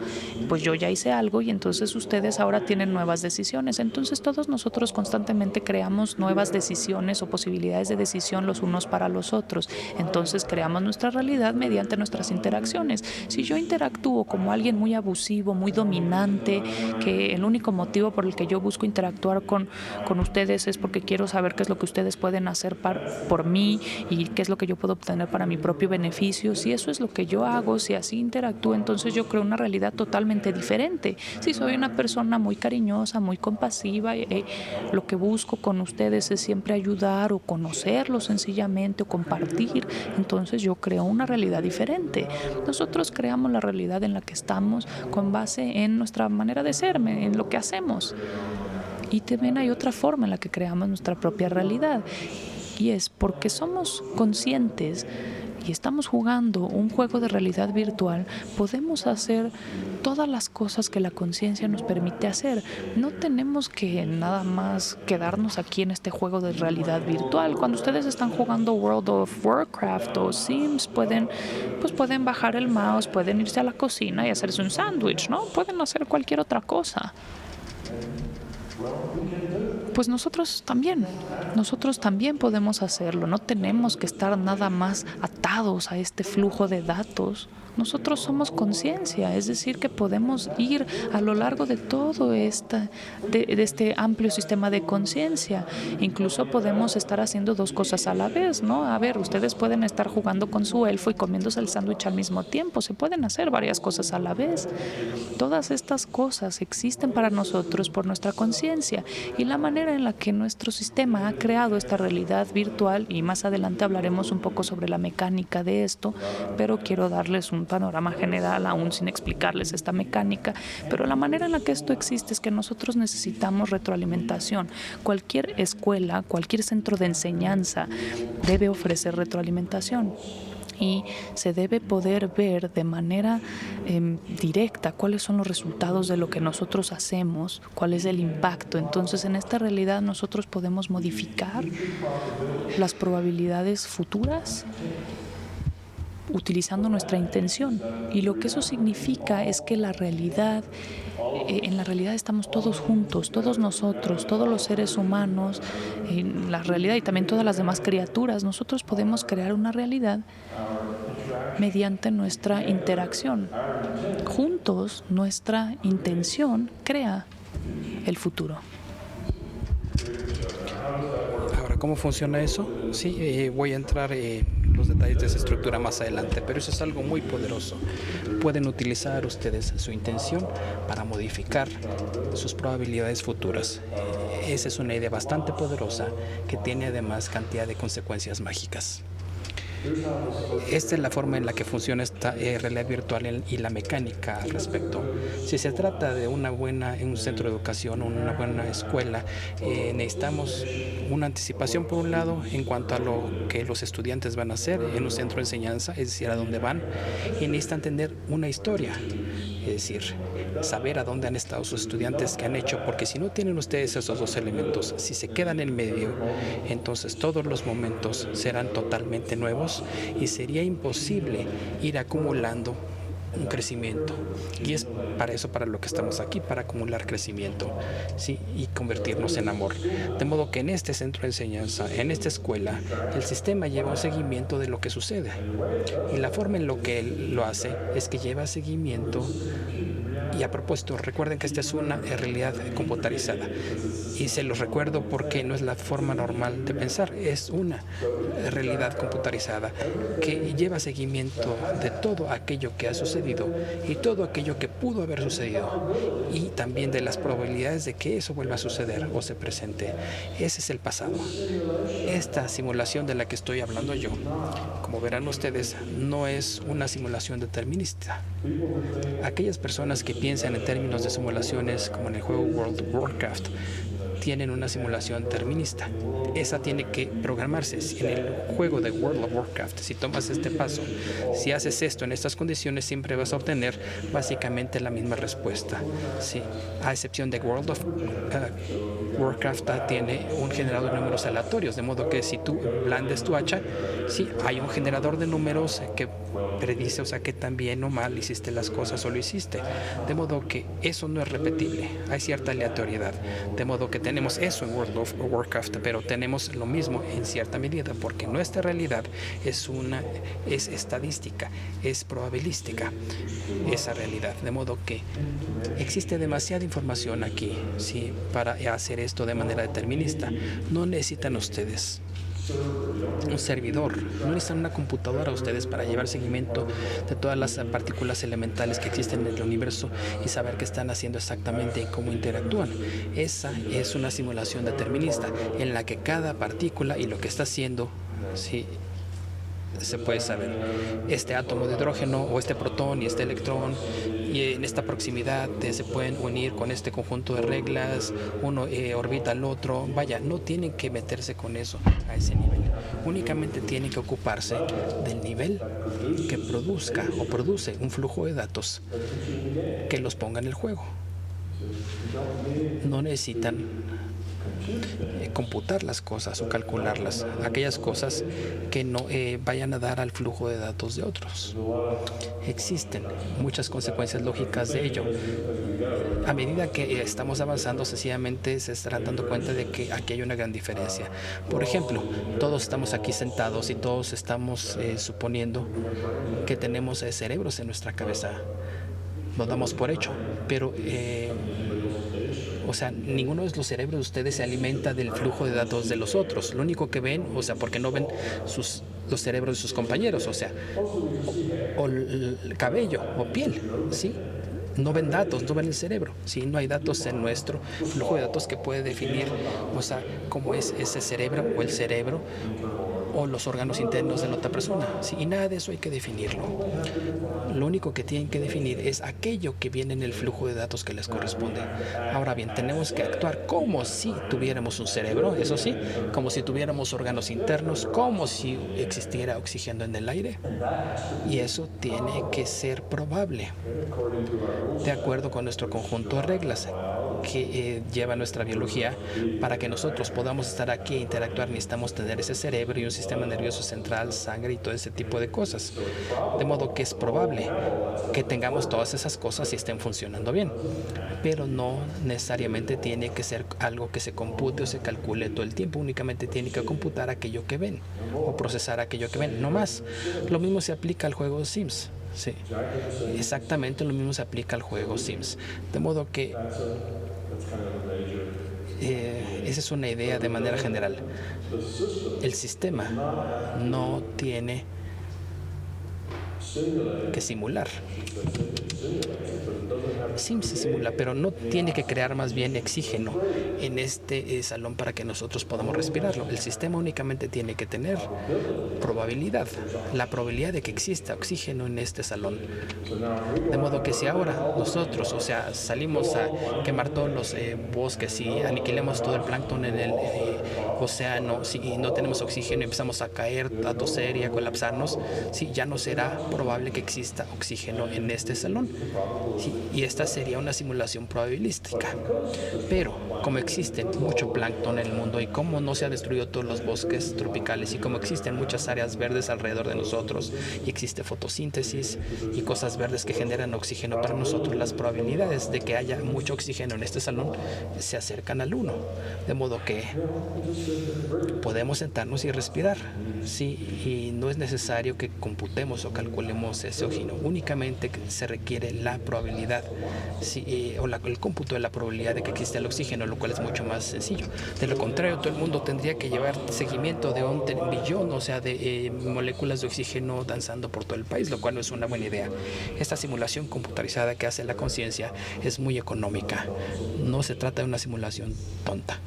pues yo ya hice algo y entonces ustedes ahora tienen nuevas decisiones. Entonces todos nosotros constantemente creamos nuevas decisiones o posibilidades de decisión los unos para los otros. Entonces creamos nuestra realidad mediante nuestras interacciones. Si yo interactúo como alguien muy abusivo, muy dominante, que el único motivo por el que yo busco interactuar con ustedes es porque quiero saber qué es lo que ustedes pueden hacer por mí y qué es lo que yo puedo obtener para mi propio beneficio, si eso es lo que yo hago, si así interactúo, entonces yo creo una realidad totalmente diferente. Si soy una persona muy cariñosa, muy compasiva, lo que busco con ustedes es siempre ayudar o conocerlos sencillamente o compartir, entonces yo creo una realidad diferente. Nosotros creamos la realidad en la que estamos con base en nuestra manera de ser, en lo que hacemos. Y también hay otra forma en la que creamos nuestra propia realidad, y es porque somos conscientes y estamos jugando un juego de realidad virtual, podemos hacer todas las cosas que la conciencia nos permite hacer. No tenemos que nada más quedarnos aquí en este juego de realidad virtual. Cuando ustedes están jugando World of Warcraft o Sims, pueden bajar el mouse, pueden irse a la cocina y hacerse un sándwich, ¿no? Pueden hacer cualquier otra cosa. Pues nosotros también podemos hacerlo. No tenemos que estar nada más atados a este flujo de datos. Nosotros somos conciencia, es decir, que podemos ir a lo largo de todo de este amplio sistema de conciencia. Incluso podemos estar haciendo dos cosas a la vez, ¿no? A ver, ustedes pueden estar jugando con su elfo y comiéndose el sándwich al mismo tiempo. Se pueden hacer varias cosas a la vez. Todas estas cosas existen para nosotros por nuestra conciencia y la manera en la que nuestro sistema ha creado esta realidad virtual, y más adelante hablaremos un poco sobre la mecánica de esto, pero quiero darles un panorama general aún sin explicarles esta mecánica. Pero la manera en la que esto existe es que nosotros necesitamos retroalimentación. Cualquier escuela, cualquier centro de enseñanza debe ofrecer retroalimentación. Y se debe poder ver de manera directa cuáles son los resultados de lo que nosotros hacemos, cuál es el impacto. Entonces, en esta realidad nosotros podemos modificar las probabilidades futuras utilizando nuestra intención. Y lo que eso significa es que en la realidad estamos todos juntos, todos nosotros, todos los seres humanos, en la realidad, y también todas las demás criaturas. Nosotros podemos crear una realidad mediante nuestra interacción. Juntos, nuestra intención crea el futuro. Ahora, ¿cómo funciona eso? Sí, voy a entrar los detalles de esa estructura más adelante, pero eso es algo muy poderoso. Pueden utilizar ustedes su intención para modificar sus probabilidades futuras. Esa es una idea bastante poderosa que tiene además cantidad de consecuencias mágicas. Esta es la forma en la que funciona esta realidad virtual y la mecánica al respecto. Si se trata de un centro de educación o una buena escuela, necesitamos una anticipación por un lado en cuanto a lo que los estudiantes van a hacer en un centro de enseñanza, es decir, a dónde van, y necesitan tener una historia, es decir, saber a dónde han estado sus estudiantes, qué han hecho, porque si no tienen ustedes esos dos elementos, si se quedan en medio, entonces todos los momentos serán totalmente nuevos y sería imposible ir acumulando un crecimiento. Y es para lo que estamos aquí, para acumular crecimiento, ¿sí? Y convertirnos en amor. De modo que en este centro de enseñanza, en esta escuela, el sistema lleva un seguimiento de lo que sucede. Y la forma en lo que él lo hace es que lleva seguimiento. Y a propósito, recuerden que esta es una realidad computarizada. Y se los recuerdo porque no es la forma normal de pensar, es una realidad computarizada que lleva seguimiento de todo aquello que ha sucedido y todo aquello que pudo haber sucedido y también de las probabilidades de que eso vuelva a suceder o se presente. Ese es el pasado. Esta simulación de la que estoy hablando yo, como verán ustedes, no es una simulación determinista. Aquellas personas que piensan en términos de simulaciones como en el juego World of Warcraft tienen una simulación determinista. Esa tiene que programarse. En el juego de World of Warcraft, si tomas este paso, si haces esto en estas condiciones, siempre vas a obtener básicamente la misma respuesta. Sí, a excepción de World of Warcraft tiene un generador de números aleatorios, de modo que si tú blandes tu hacha, sí, hay un generador de números que predice, o sea, que tan bien o mal hiciste las cosas o lo hiciste. De modo que eso no es repetible, hay cierta aleatoriedad. De modo que tenemos eso en World of Warcraft, pero tenemos lo mismo en cierta medida, porque nuestra realidad es estadística, es probabilística, esa realidad. De modo que existe demasiada información aquí, sí, para hacer esto de manera determinista. No necesitan ustedes un servidor, no necesitan una computadora ustedes para llevar seguimiento de todas las partículas elementales que existen en el universo y saber qué están haciendo exactamente y cómo interactúan. Esa es una simulación determinista en la que cada partícula y lo que está haciendo, sí, se puede saber. Este átomo de hidrógeno o este protón y este electrón y en esta proximidad se pueden unir con este conjunto de reglas, uno orbita al otro. Vaya, no tienen que meterse con eso a ese nivel, únicamente tienen que ocuparse del nivel que produzca o produce un flujo de datos que los ponga en el juego. No necesitan computar las cosas o calcularlas, aquellas cosas que no vayan a dar al flujo de datos de otros. Existen muchas consecuencias lógicas de ello. A medida que estamos avanzando, sencillamente se estarán dando cuenta de que aquí hay una gran diferencia. Por ejemplo, todos estamos aquí sentados y todos estamos suponiendo que tenemos cerebros en nuestra cabeza. Lo damos por hecho, pero o sea, ninguno de los cerebros de ustedes se alimenta del flujo de datos de los otros. Lo único que ven, o sea, porque no ven los cerebros de sus compañeros, o sea, o el cabello o piel, ¿sí? No ven datos, no ven el cerebro, ¿sí? No hay datos en nuestro flujo de datos que puede definir, o sea, cómo es ese cerebro o el cerebro o los órganos internos de la otra persona, ¿sí? Y nada de eso hay que definirlo. Lo único que tienen que definir es aquello que viene en el flujo de datos que les corresponde. Ahora bien, tenemos que actuar como si tuviéramos un cerebro, eso sí, como si tuviéramos órganos internos, como si existiera oxígeno en el aire. Y eso tiene que ser probable, de acuerdo con nuestro conjunto de reglas que lleva nuestra biología. Para que nosotros podamos estar aquí e interactuar, necesitamos tener ese cerebro y un sistema nervioso central, sangre y todo ese tipo de cosas. De modo que es probable que tengamos todas esas cosas y estén funcionando bien, pero no necesariamente tiene que ser algo que se compute o se calcule todo el tiempo. Únicamente tiene que computar aquello que ven o procesar aquello que ven, no más. Lo mismo se aplica al juego Sims. Sí, exactamente lo mismo se aplica al juego Sims. De modo que esa es una idea de manera general. El sistema no tiene que simular. Sims se simula, pero no tiene que crear más bien oxígeno en este salón para que nosotros podamos respirarlo. El sistema únicamente tiene que tener probabilidad, la probabilidad de que exista oxígeno en este salón. De modo que si ahora nosotros, o sea, salimos a quemar todos los bosques y aniquilemos todo el plancton en el océano, si no tenemos oxígeno y empezamos a caer, a toser y a colapsarnos, sí, ya no será probable que exista oxígeno en este salón. Sí, y esta sería una simulación probabilística. Pero como existe mucho plancton en el mundo y como no se han destruido todos los bosques tropicales y como existen muchas áreas verdes alrededor de nosotros y existe fotosíntesis y cosas verdes que generan oxígeno para nosotros, las probabilidades de que haya mucho oxígeno en este salón se acercan al 1. De modo que podemos sentarnos y respirar, sí, y no es necesario que computemos o calculemos ese oxígeno. Únicamente se requiere la probabilidad, sí, o el cómputo de la probabilidad de que exista el oxígeno, lo cual es mucho más sencillo. De lo contrario, todo el mundo tendría que llevar seguimiento de un billón, o sea, de moléculas de oxígeno danzando por todo el país, lo cual no es una buena idea. Esta simulación computarizada que hace la conciencia es muy económica. No se trata de una simulación tonta.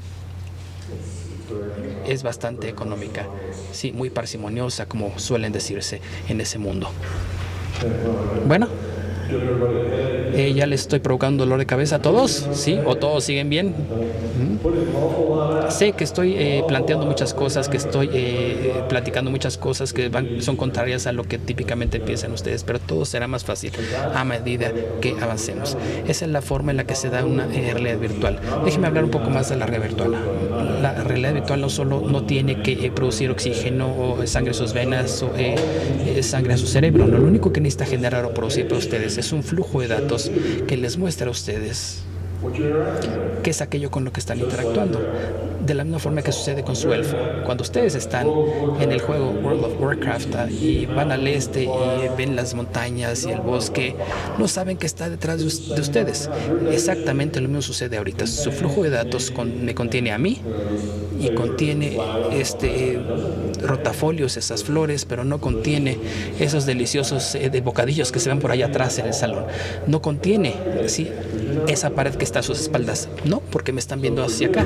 Es bastante económica, sí, muy parsimoniosa, como suelen decirse en ese mundo. Bueno, Ya les estoy provocando dolor de cabeza a todos, ¿sí? ¿O todos siguen bien? Sé que estoy planteando muchas cosas, que estoy platicando muchas cosas que son contrarias a lo que típicamente piensan ustedes, pero todo será más fácil a medida que avancemos. Esa es la forma en la que se da una realidad virtual. Déjenme hablar un poco más de la realidad virtual. La realidad virtual no tiene que producir oxígeno o sangre a sus venas o sangre a su cerebro. No, lo único que necesita generar o producir para ustedes es un flujo de datos que les muestra a ustedes qué es aquello con lo que están interactuando. De la misma forma que sucede con su elfo. Cuando ustedes están en el juego World of Warcraft y van al este y ven las montañas y el bosque, no saben qué está detrás de ustedes. Exactamente lo mismo sucede ahorita. Su flujo de datos me contiene a mí y contiene rotafolios, esas flores, pero no contiene esos deliciosos de bocadillos que se ven por allá atrás en el salón. No contiene, ¿sí?, esa pared que está a sus espaldas. No, porque me están viendo hacia acá.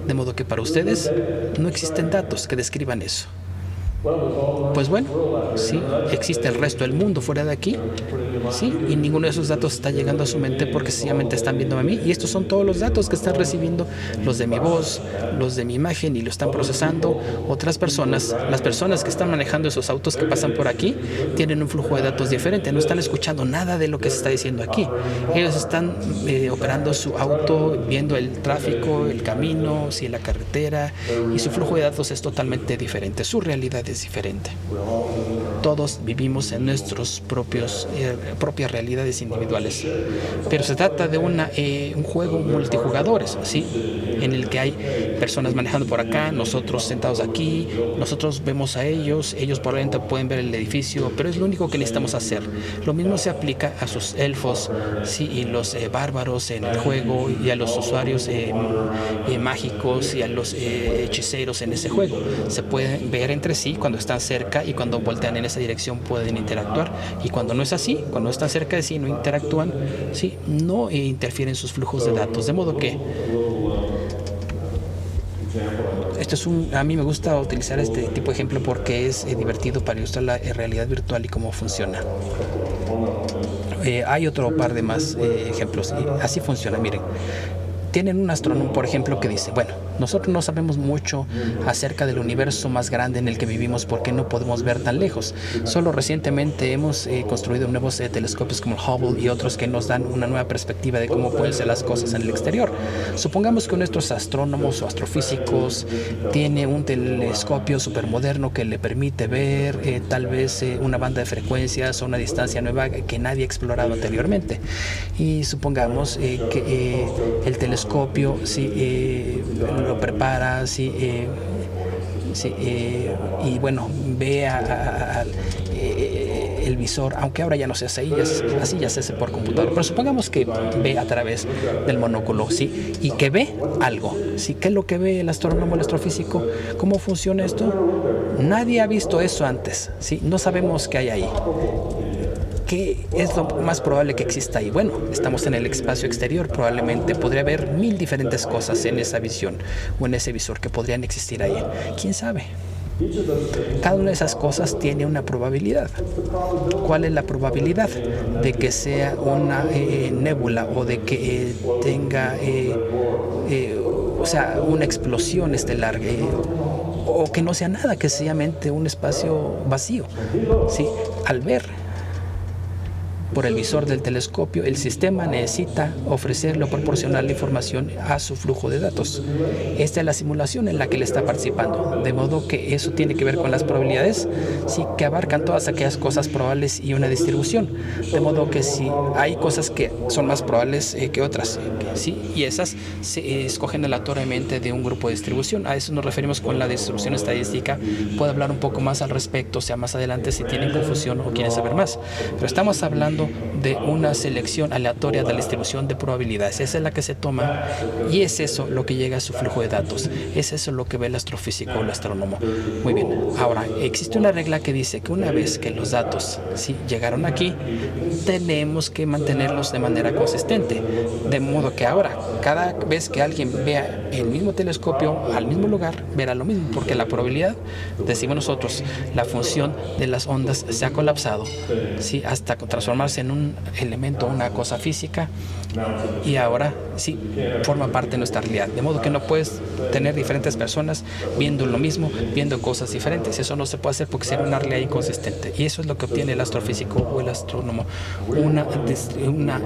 De modo que para ustedes no existen datos que describan eso. Pues bueno, sí, existe el resto del mundo fuera de aquí, sí, y ninguno de esos datos está llegando a su mente porque sencillamente están viendo a mí, y estos son todos los datos que están recibiendo, los de mi voz, los de mi imagen, y lo están procesando otras personas. Las personas que están manejando esos autos que pasan por aquí tienen un flujo de datos diferente, no están escuchando nada de lo que se está diciendo aquí. Ellos están operando su auto, viendo el tráfico, el camino, sí, la carretera, y su flujo de datos es totalmente diferente, su realidad es diferente. Todos vivimos en nuestros propias realidades individuales, pero se trata de un juego multijugadores, ¿sí?, en el que hay personas manejando por acá, nosotros sentados aquí, nosotros vemos a ellos probablemente pueden ver el edificio, pero es lo único que necesitamos hacer. Lo mismo se aplica a sus elfos, ¿sí?, y los bárbaros en el juego, y a los usuarios mágicos, y a los hechiceros en ese juego. Se pueden ver entre sí cuando están cerca, y cuando voltean en esa dirección pueden interactuar, y cuando no es así, cuando están cerca de sí no interactúan, sí, no interfieren sus flujos de datos, de modo que a mí me gusta utilizar este tipo de ejemplo porque es divertido para ilustrar la realidad virtual y cómo funciona. Hay otro par de más ejemplos, y así funciona, miren. Tienen un astrónomo, por ejemplo, que dice, bueno, nosotros no sabemos mucho acerca del universo más grande en el que vivimos porque no podemos ver tan lejos. Solo recientemente hemos construido nuevos telescopios como el Hubble y otros que nos dan una nueva perspectiva de cómo pueden ser las cosas en el exterior. Supongamos que nuestros astrónomos o astrofísicos tienen un telescopio supermoderno que le permite ver tal vez una banda de frecuencias o una distancia nueva que nadie ha explorado anteriormente. Y supongamos que el telescopio lo prepara, y bueno, ve el visor, aunque ahora ya no se hace así, ya se hace por computador, pero supongamos que ve a través del monóculo, ¿sí?, y que ve algo, ¿sí? ¿Qué es lo que ve el astrónomo, el astrofísico? ¿Cómo funciona esto? Nadie ha visto eso antes, ¿sí? No sabemos qué hay ahí. ¿Qué es lo más probable que exista ahí? Bueno, estamos en el espacio exterior, probablemente podría haber 1000 diferentes cosas en esa visión o en ese visor que podrían existir ahí. ¿Quién sabe? Cada una de esas cosas tiene una probabilidad. ¿Cuál es la probabilidad de que sea una nébula o de que tenga una explosión estelar? O que no sea nada, que sencillamente un espacio vacío, ¿sí? Al ver por el visor del telescopio, el sistema necesita ofrecerle o proporcionar la información a su flujo de datos. Esta es la simulación en la que él está participando, de modo que eso tiene que ver con las probabilidades, sí, que abarcan todas aquellas cosas probables y una distribución, de modo que si hay cosas que son más probables que otras, sí, y esas se escogen aleatoriamente de un grupo de distribución. A eso nos referimos con la distribución estadística. Puedo hablar un poco más al respecto, sea más adelante si tienen confusión o quieren saber más, pero estamos hablando de una selección aleatoria de la distribución de probabilidades. Esa es la que se toma y es eso lo que llega a su flujo de datos. Es eso lo que ve el astrofísico o el astrónomo. Muy bien. Ahora, existe una regla que dice que una vez que los datos llegaron aquí, tenemos que mantenerlos de manera consistente. De modo que ahora, cada vez que alguien vea el mismo telescopio al mismo lugar, verá lo mismo, porque la probabilidad, decimos nosotros, la función de las ondas se ha colapsado, ¿sí?, hasta transformarse convertimos en un elemento, una cosa física, y ahora sí forma parte de nuestra realidad. De modo que no puedes tener diferentes personas viendo lo mismo, viendo cosas diferentes. Eso no se puede hacer porque sería una realidad inconsistente. Y eso es lo que obtiene el astrofísico o el astrónomo, una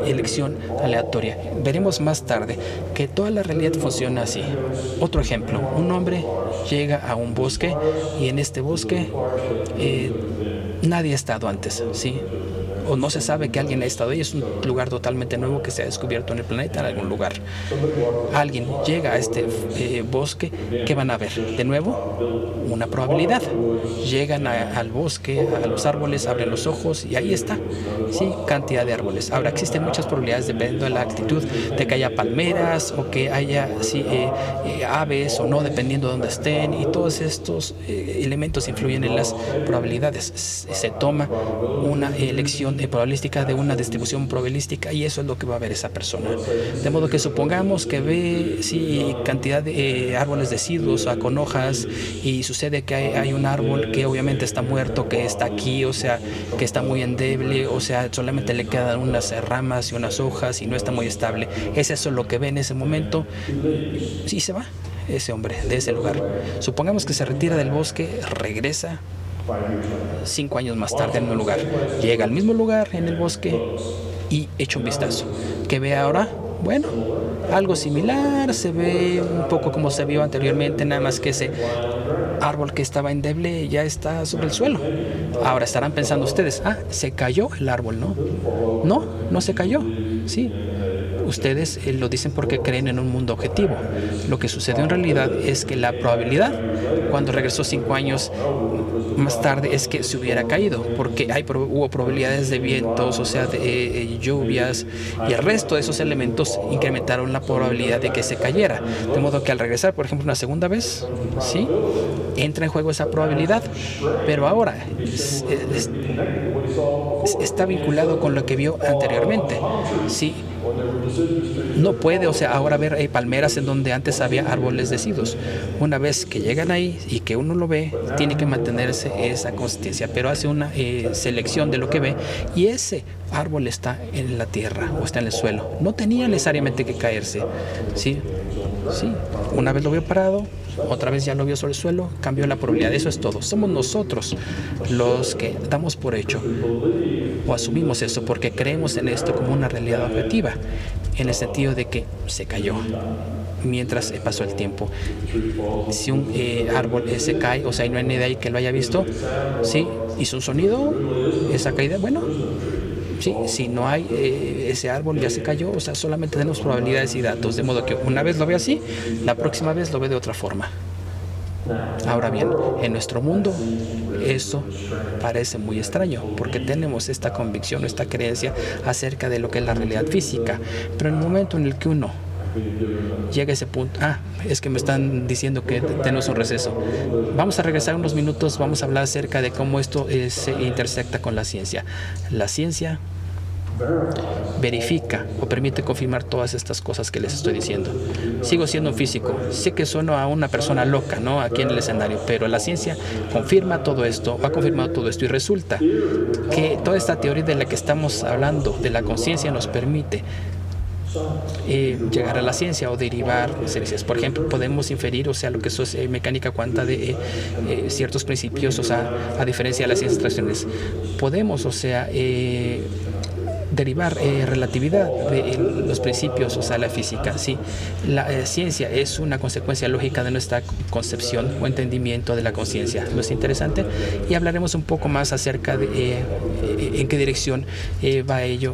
elección aleatoria. Veremos más tarde que toda la realidad funciona así. Otro ejemplo, un hombre llega a un bosque y en este bosque nadie ha estado antes, ¿sí? O no se sabe que alguien ha estado ahí, es un lugar totalmente nuevo que se ha descubierto en el planeta en algún lugar. Alguien llega a este bosque, ¿qué van a ver? De nuevo, una probabilidad. Llegan al bosque, a los árboles, abren los ojos y ahí está, sí, cantidad de árboles. Ahora existen muchas probabilidades dependiendo de la actitud, de que haya palmeras o que haya aves o no, dependiendo de dónde estén, y todos estos elementos influyen en las probabilidades. Se toma una elección probabilística de una distribución probabilística y eso es lo que va a ver esa persona. De modo que supongamos que ve cantidad de árboles deciduos o con hojas y sucede que hay un árbol que obviamente está muerto, que está aquí, o sea, que está muy endeble, o sea, solamente le quedan unas ramas y unas hojas y no está muy estable. Es eso lo que ve en ese momento y se va ese hombre de ese lugar. Supongamos que se retira del bosque, regresa 5 años más tarde en un lugar, llega al mismo lugar en el bosque y echa un vistazo. ¿Qué ve ahora? Bueno, algo similar, se ve un poco como se vio anteriormente, nada más que ese árbol que estaba endeble ya está sobre el suelo. Ahora estarán pensando ustedes, se cayó el árbol, ¿no? No se cayó, sí. Ustedes lo dicen porque creen en un mundo objetivo. Lo que sucedió en realidad es que la probabilidad, cuando regresó 5 años más tarde, es que se hubiera caído, porque hubo probabilidades de vientos, o sea, de lluvias, y el resto de esos elementos incrementaron la probabilidad de que se cayera. De modo que al regresar, por ejemplo, una segunda vez, ¿sí?, entra en juego esa probabilidad, pero ahora está vinculado con lo que vio anteriormente, ¿sí? No puede, o sea, ahora ver palmeras en donde antes había árboles deciduos. Una vez que llegan ahí y que uno lo ve, tiene que mantenerse esa consistencia, pero hace una selección de lo que ve y ese árbol está en la tierra o está en el suelo. No tenía necesariamente que caerse, ¿sí? Sí, una vez lo vio parado, otra vez ya lo vio sobre el suelo, cambió la probabilidad. Eso es todo. Somos nosotros los que damos por hecho o asumimos eso porque creemos en esto como una realidad objetiva, en el sentido de que se cayó mientras pasó el tiempo. Si un árbol se cae, o sea, y no hay nadie ahí que lo haya visto, sí, hizo un sonido, esa caída, bueno, sí, si no hay ese árbol ya se cayó, o sea, solamente tenemos probabilidades y datos, de modo que una vez lo ve así, la próxima vez lo ve de otra forma. Ahora bien, en nuestro mundo eso parece muy extraño porque tenemos esta convicción, esta creencia acerca de lo que es la realidad física, pero en el momento en el que uno llega a ese punto, es que me están diciendo que tenemos un receso. Vamos a regresar unos minutos, vamos a hablar acerca de cómo esto se intersecta con la ciencia. La ciencia verifica o permite confirmar todas estas cosas que les estoy diciendo. Sigo siendo un físico, sé que sueno a una persona loca, ¿no?, aquí en el escenario, pero la ciencia confirma todo esto, ha confirmado todo esto y resulta que toda esta teoría de la que estamos hablando, de la conciencia, nos permite llegar a la ciencia o derivar ciencias. Por ejemplo, podemos inferir, o sea, lo que eso es mecánica cuántica de ciertos principios, o sea, a diferencia de las ciencias tradicionales. Podemos, o sea, derivar relatividad de los principios, o sea, la física. Sí, la ciencia es una consecuencia lógica de nuestra concepción o entendimiento de la conciencia. ¿No es interesante? Y hablaremos un poco más acerca de en qué dirección va ello